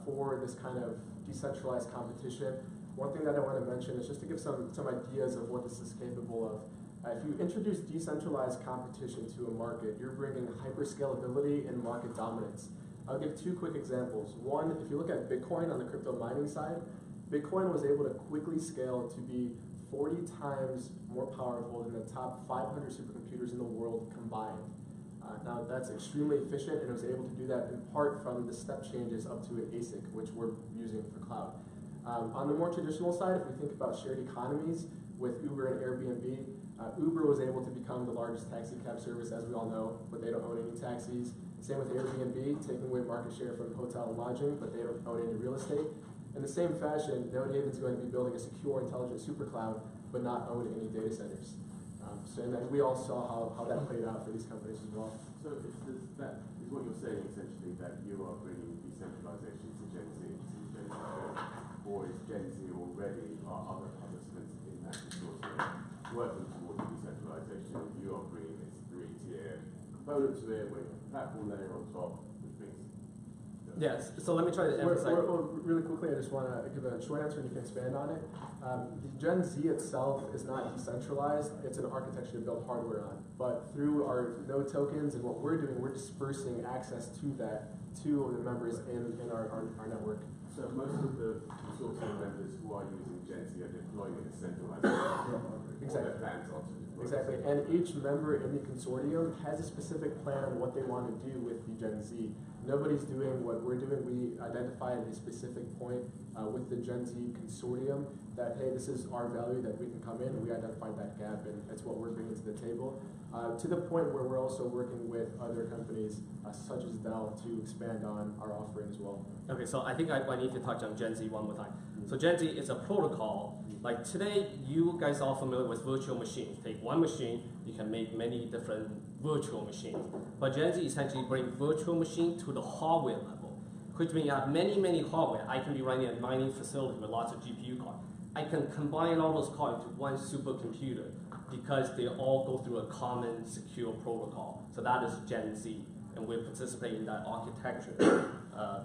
for this kind of decentralized competition, one thing that I want to mention is just to give some ideas of what this is capable of. If you introduce decentralized competition to a market, you're bringing hyperscalability and market dominance. I'll give two quick examples. One, if you look at Bitcoin on the crypto mining side, Bitcoin was able to quickly scale to be 40 times more powerful than the top 500 supercomputers in the world combined. Now that's extremely efficient, and it was able to do that in part from the step changes up to an ASIC, which we're using for cloud. On the more traditional side, if we think about shared economies with Uber and Airbnb, Uber was able to become the largest taxi cab service, as we all know, but they don't own any taxis. Same with Airbnb, taking away market share from hotel and lodging, but they don't own any real estate. In the same fashion, Node-Haven's going to be building a secure, intelligent supercloud, but not own any data centers. So and then we all saw how that played out for these companies as well. So that is what you're saying essentially, that you are bringing decentralization to Gen Z, or is Gen Z already, are other participants in that consortium working towards decentralization? You are bringing this three-tier component to it with a platform layer on top, which means. Yes, so let me try to emphasize. Really quickly, I just want to give a short answer and you can expand on it. The Gen Z itself is not decentralized, it's an architecture to build hardware on. But through our node tokens and what we're doing, we're dispersing access to that to the members in our network. So most of the consortium members who are using Gen Z are deploying a centralized Exactly. plans onto Exactly, and each member in the consortium has a specific plan on what they want to do with the Gen Z. Nobody's doing what we're doing. We identified a specific point with the Gen Z consortium that, hey, this is our value that we can come in, and we identified that gap, and that's what we're bringing to the table. To the point where we're also working with other companies such as Dell to expand on our offering as well. Okay, so I think I need to touch on Gen Z one more time. So Gen Z is a protocol. Like today, you guys are familiar with virtual machines. Take one machine, you can make many different virtual machines. But Gen Z essentially bring virtual machine to the hardware level, which means you have many hardware. I can be running a mining facility with lots of GPU cards. I can combine all those cards into one supercomputer because they all go through a common secure protocol. So that is Gen Z, and we're participating in that architecture.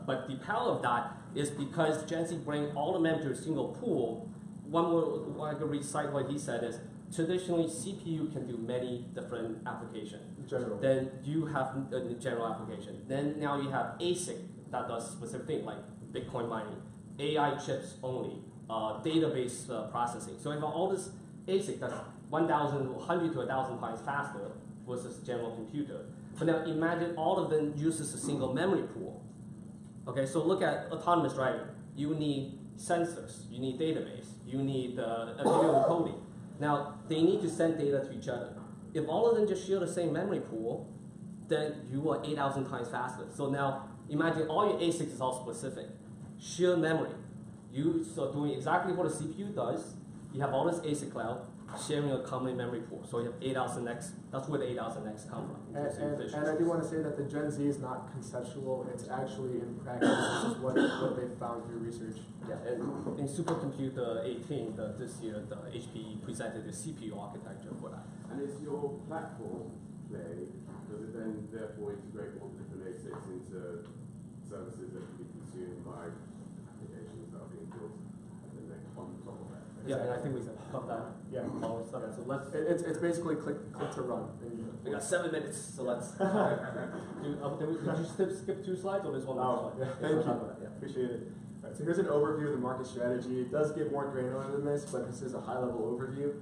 But the power of that is because Gen Z bring all the members to a single pool. One more, I could recite what he said is, traditionally CPU can do many different applications. General. Then you have a general application. Then now you have ASIC that does specific things like Bitcoin mining, AI chips only, database processing. So you have all this ASIC that's 100 to 1,000 times faster versus general computer. But now imagine all of them uses a single memory pool. Okay, so look at autonomous driving. You need sensors, you need database, you need video encoding. Now, they need to send data to each other. If all of them just share the same memory pool, then you are 8,000 times faster. So now, imagine all your ASICs is all specific. Share memory. You are doing exactly what a CPU does. You have all this ASIC cloud sharing a common memory pool. So you have 8,000x. That's where the 8,000x come from. And I do want to say that the Gen Z is not conceptual. It's actually in practice. This is what they found through research. Yeah, and in Supercomputer 18 this year, the HP presented the CPU architecture for that. And is your platform play, does it then therefore integrate all the different ASICs into services that can be consumed by applications that are being built and then on top of that? Yeah, and I think we can cut that. Yeah. All the stuff. So let's. It's basically click to run. We got 7 minutes, so let's. Did you skip 2 slides or there's one more slide? Yeah, thank you. Yeah, appreciate it. All right, so here's an overview of the market strategy. It does get more granular than this, but this is a high-level overview.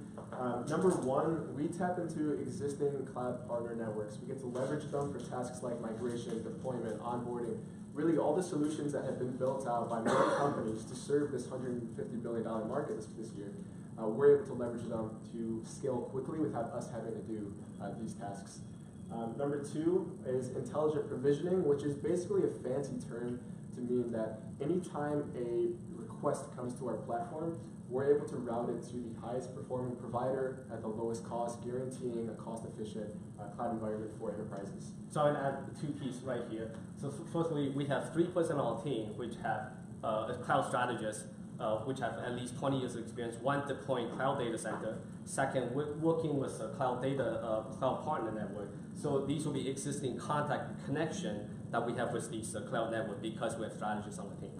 Number one, we tap into existing cloud partner networks. We get to leverage them for tasks like migration, deployment, onboarding, really all the solutions that have been built out by many companies to serve this $150 billion market this year. We're able to leverage them to scale quickly without us having to do these tasks. Number two is intelligent provisioning, which is basically a fancy term to mean that anytime a request comes to our platform, we're able to route it to the highest performing provider at the lowest cost, guaranteeing a cost-efficient cloud environment for enterprises. So I'm going to add 2 pieces right here. So firstly, we have 3 person on our team which have a cloud strategist which have at least 20 years of experience. One, deploying cloud data center. Second, working with a cloud partner network. So these will be existing contact connection that we have with these cloud network because we have strategists on the team.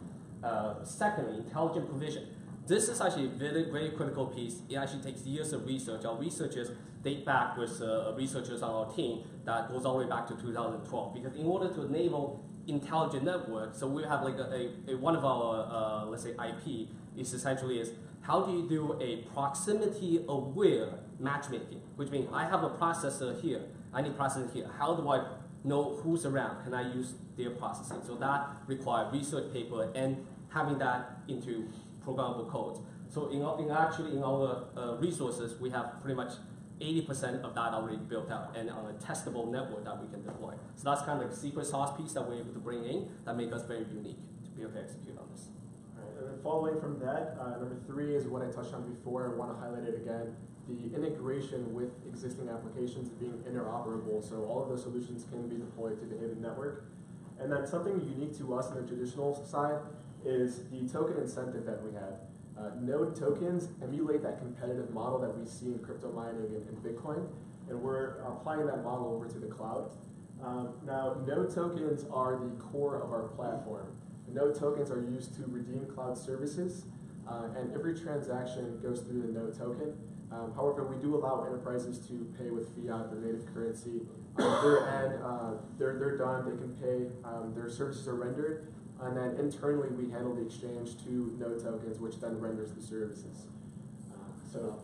Secondly, intelligent provision. This is actually a very, very critical piece. It actually takes years of research. Our researchers date back with researchers on our team that goes all the way back to 2012. Because in order to enable intelligent network, so we have like one of our, let's say, IP is essentially is how do you do a proximity aware matchmaking, which means I have a processor here, I need processor here. How do I know who's around? Can I use their processing? So that requires research paper and having that into programmable codes. So in our resources, we have pretty much 80% of that already built out and on a testable network that we can deploy. So that's kind of like the secret sauce piece that we're able to bring in that make us very unique to be able to execute on this. All right, and then following from that, number 3 is what I touched on before. I want to highlight it again. The integration with existing applications being interoperable, so all of those solutions can be deployed to the Haven network. And then something unique to us on the traditional side is the token incentive that we have. Node tokens emulate that competitive model that we see in crypto mining and Bitcoin, and we're applying that model over to the cloud. Now, node tokens are the core of our platform. Node tokens are used to redeem cloud services, and every transaction goes through the node token. However, we do allow enterprises to pay with fiat, their native currency. They're done, they can pay, their services are rendered, and then internally we handle the exchange to node tokens, which then renders the services. Sure.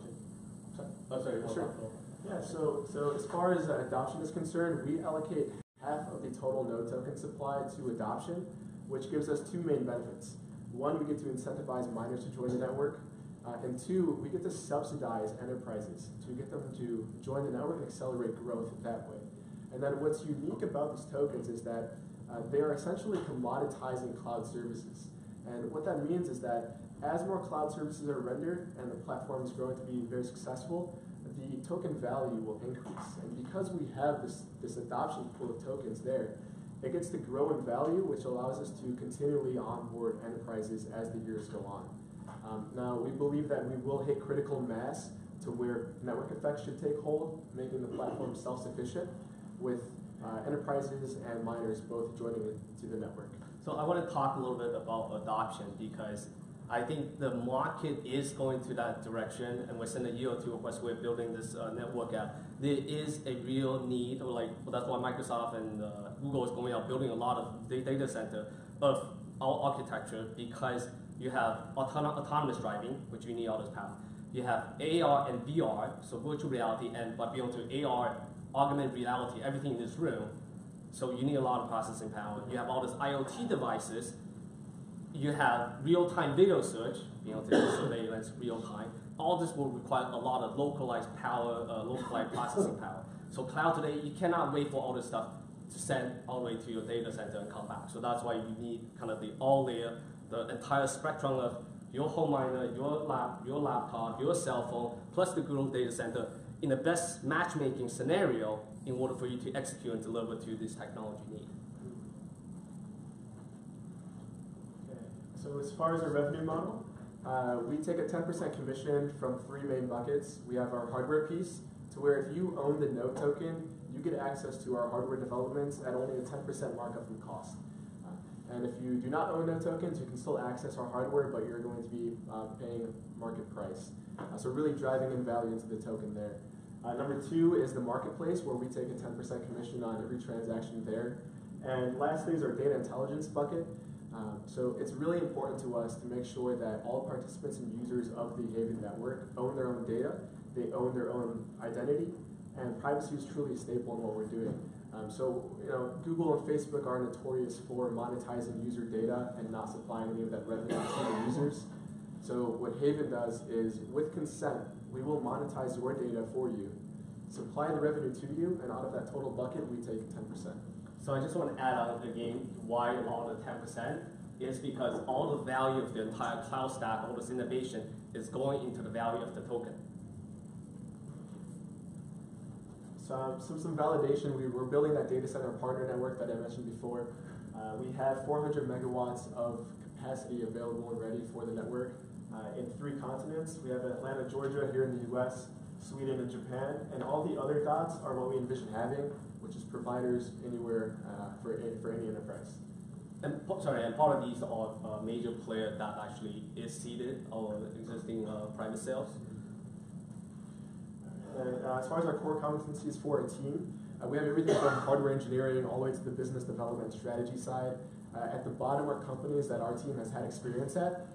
Yeah, so as far as adoption is concerned, we allocate half of the total node token supply to adoption, which gives us 2 main benefits. One, we get to incentivize miners to join the network, and 2, we get to subsidize enterprises to get them to join the network and accelerate growth that way. And then what's unique about these tokens is that they are essentially commoditizing cloud services. And what that means is that as more cloud services are rendered and the platform is growing to be very successful, the token value will increase. And because we have this adoption pool of tokens there, it gets to grow in value, which allows us to continually onboard enterprises as the years go on. Now, we believe that we will hit critical mass to where network effects should take hold, making the platform self-sufficient, with enterprises and miners both joining to the network. So I want to talk a little bit about adoption because I think the market is going to that direction, and within a year or two, of course, we're building this network app. There is a real need, or that's why Microsoft and Google is going out building a lot of data center of our architecture, because you have autonomous driving, which you need all this power. You have AR and VR, so virtual reality, but beyond to AR, augmented reality, everything in this room. So you need a lot of processing power. You have all these IoT devices. You have real-time video search, surveillance, real-time. All this will require a lot of localized power, localized processing power. So cloud today, you cannot wait for all this stuff to send all the way to your data center and come back. So that's why you need kind of the all-layer, the entire spectrum of your home miner, your laptop, your cell phone, plus the Google data center in the best matchmaking scenario in order for you to execute and deliver to this technology need. So as far as our revenue model, we take a 10% commission from 3 main buckets. We have our hardware piece, to where if you own the node token, you get access to our hardware developments at only a 10% markup in cost. And if you do not own node tokens, you can still access our hardware, but you're going to be paying market price. So really driving in value into the token there. Number 2 is the marketplace, where we take a 10% commission on every transaction there. And lastly is our data intelligence bucket. So it's really important to us to make sure that all participants and users of the Haven network own their own data, they own their own identity, and privacy is truly a staple in what we're doing. Google and Facebook are notorious for monetizing user data and not supplying any of that revenue to the users. So what Haven does is, with consent, we will monetize your data for you, supply the revenue to you, and out of that total bucket, we take 10%. So I just want to add on again why all the 10% is because all the value of the entire cloud stack, all this innovation is going into the value of the token. So some validation. We're building that data center partner network that I mentioned before. We have 400 megawatts of capacity available and ready for the network in 3 continents. We have Atlanta, Georgia, here in the U.S., Sweden, and Japan, and all the other dots are what we envision having, which is providers anywhere for any enterprise. And part of these are major player that actually is seeded or existing private sales. And as far as our core competencies for our team, we have everything from hardware engineering all the way to the business development strategy side. At the bottom are companies that our team has had experience at.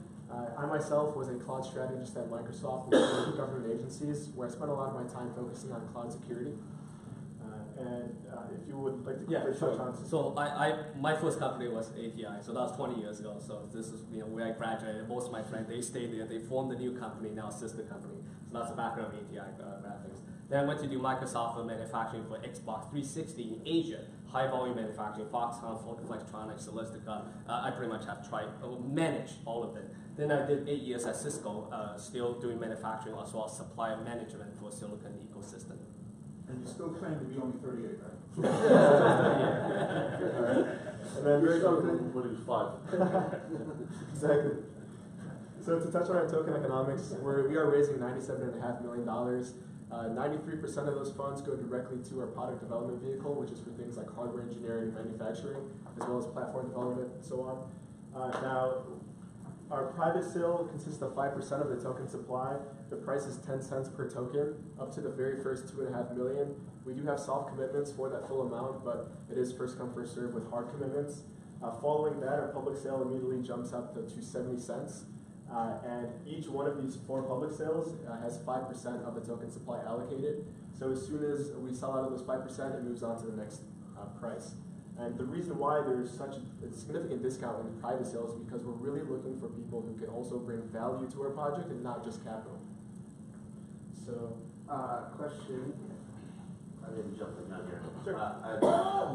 I myself was a cloud strategist at Microsoft with government agencies, where I spent a lot of my time focusing on cloud security. If you would like to touch on. So my first company was ATI, so that was 20 years ago. So this is where I graduated. Most of my friends, they stayed there. They formed a new company, now a sister company. So that's the background of ATI graphics. Then I went to do Microsoft manufacturing for Xbox 360 in Asia, high volume manufacturing, Foxconn, Focus Electronics, Celestica. I pretty much have managed all of it. Then I did 8 years at Cisco, still doing manufacturing as well as supplier management for silicon ecosystem. And you still claim to be only 38, right? And then very quickly, when he was 5. Exactly. So to touch on our token economics, we are raising $97.5 million. 93% of those funds go directly to our product development vehicle, which is for things like hardware engineering, manufacturing, as well as platform development, and so on. Now, our private sale consists of 5% of the token supply. The price is 10 cents per token, up to the very first 2.5 million. We do have soft commitments for that full amount, but it is first come, first serve with hard commitments. Following that, our public sale immediately jumps up to 70 cents. And each one of these 4 public sales has 5% of the token supply allocated. So as soon as we sell out of those 5%, it moves on to the next price. And the reason why there's such a significant discount in the private sales is because we're really looking for people who can also bring value to our project and not just capital. So, question. I didn't jump the gun here. Sure. I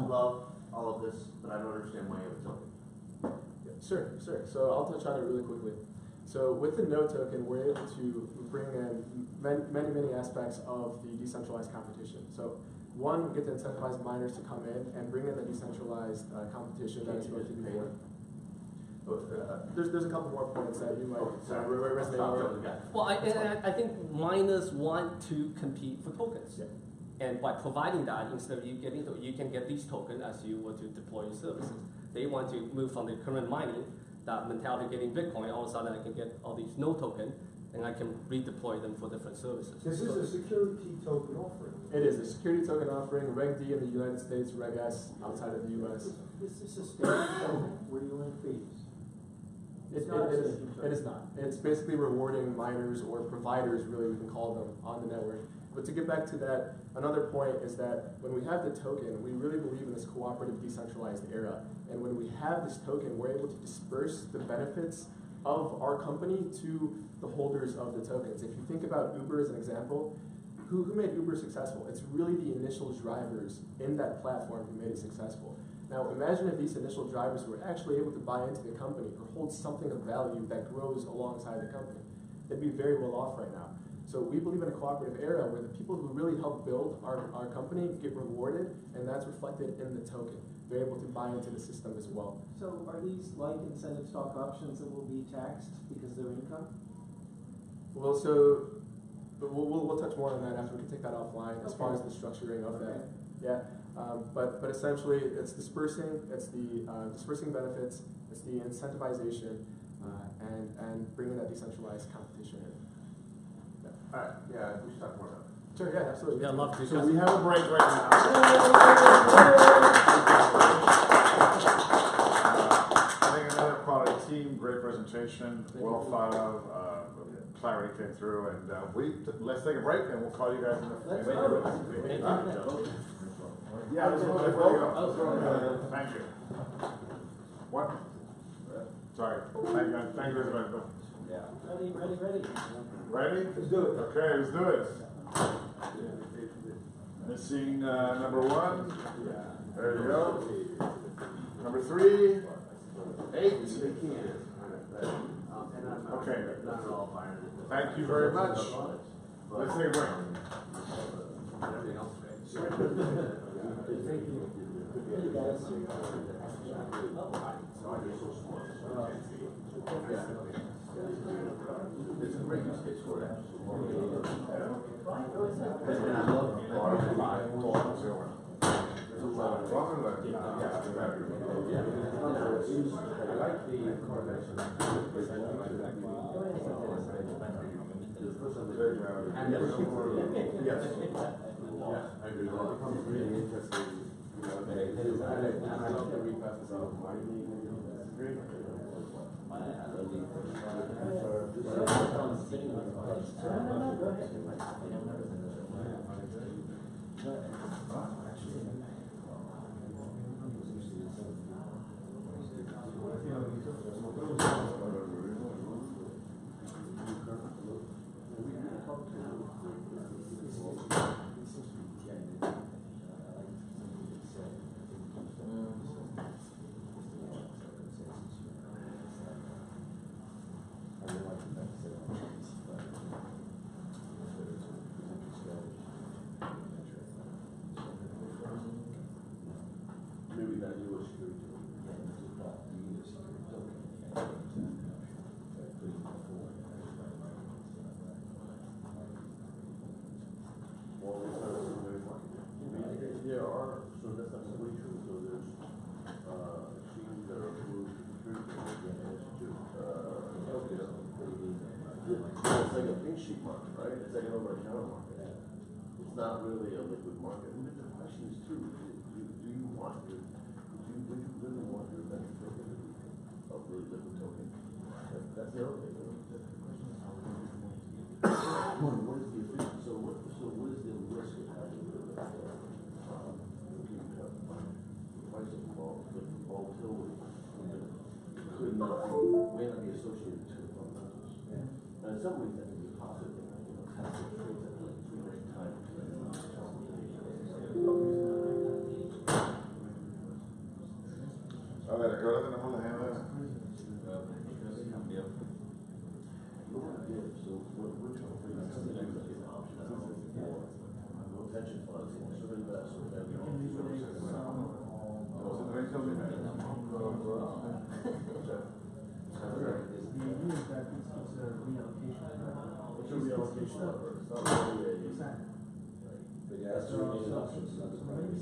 love all of this, but I don't understand why you have a token. Sure. So I'll touch on it really quickly. So with the no token, we're able to bring in many aspects of the decentralized competition. So one, we get to incentivize miners to come in and bring in the decentralized competition that is going to be more. There's a couple more points that you might resonate. Well, I think miners want to compete for tokens. Yeah. And by providing that, instead of you can get these tokens as you were to deploy your services. They want to move from the current mining, that mentality getting Bitcoin, all of a sudden I can get all these no token, and I can redeploy them for different services. This is a security token offering. It is a security token offering, Reg D in the United States, Reg S outside of the US. This is a standard token where you earn fees. It is not. It's basically rewarding miners or providers, really, we can call them, on the network. But to get back to that, another point is that when we have the token, we really believe in this cooperative, decentralized era. And when we have this token, we're able to disperse the benefits of our company to the holders of the tokens. If you think about Uber as an example, who made Uber successful? It's really the initial drivers in that platform who made it successful. Now imagine if these initial drivers were actually able to buy into the company or hold something of value that grows alongside the company. They'd be very well off right now. So we believe in a cooperative era where the people who really help build our company get rewarded, and that's reflected in the token. They're able to buy into the system as well. So are these like incentive stock options that will be taxed because they're income? Well, so we'll touch more on that after. We can take that offline as far as the structuring of that. Yeah, but essentially it's dispersing. It's the dispersing benefits. It's the incentivization and bringing that decentralized competition in. All right, yeah, we should talk more about it. Sure, yeah, absolutely. Yeah, I'd love to. So we have a break right now. I think another quality team, great presentation, well thought of, clarity came through, and let's take a break, and we'll call you guys in the Yeah, let's go. Thank you. What? Sorry. Thank you, everybody. Yeah. Ready. Ready? Let's do it. Okay, let's do it. Missing number 1. There you go. Number 3. 8. Okay. Thank you very much. Let's take a break. Thank you. Hey, guys. It's a great use case for it. And I love I like the correlation. Yes. I agree. It becomes really interesting. And I love the repass of marketing. It's great. Maybe that you were security. Well, it's not a very market. There are, so that's not really true. So there's exchanges that are approved to it's like a pink sheet market, right? It's like an over-the-counter market. It's not really a liquid market. And the question is too, do you want your, would you really want your event token to be a really liquid token? That's the other thing. What is the efficiency? So what is the risk of having the price involved with volatility? Could not be, may not be associated to fundamentals. And in some ways that can be a positive thing. Kind of trades at like 3 different times. A ver, ¿qué hora tenemos la agenda? Pension funds, should invest, so that we can It's a reallocation effort. It's not really a. Exactly.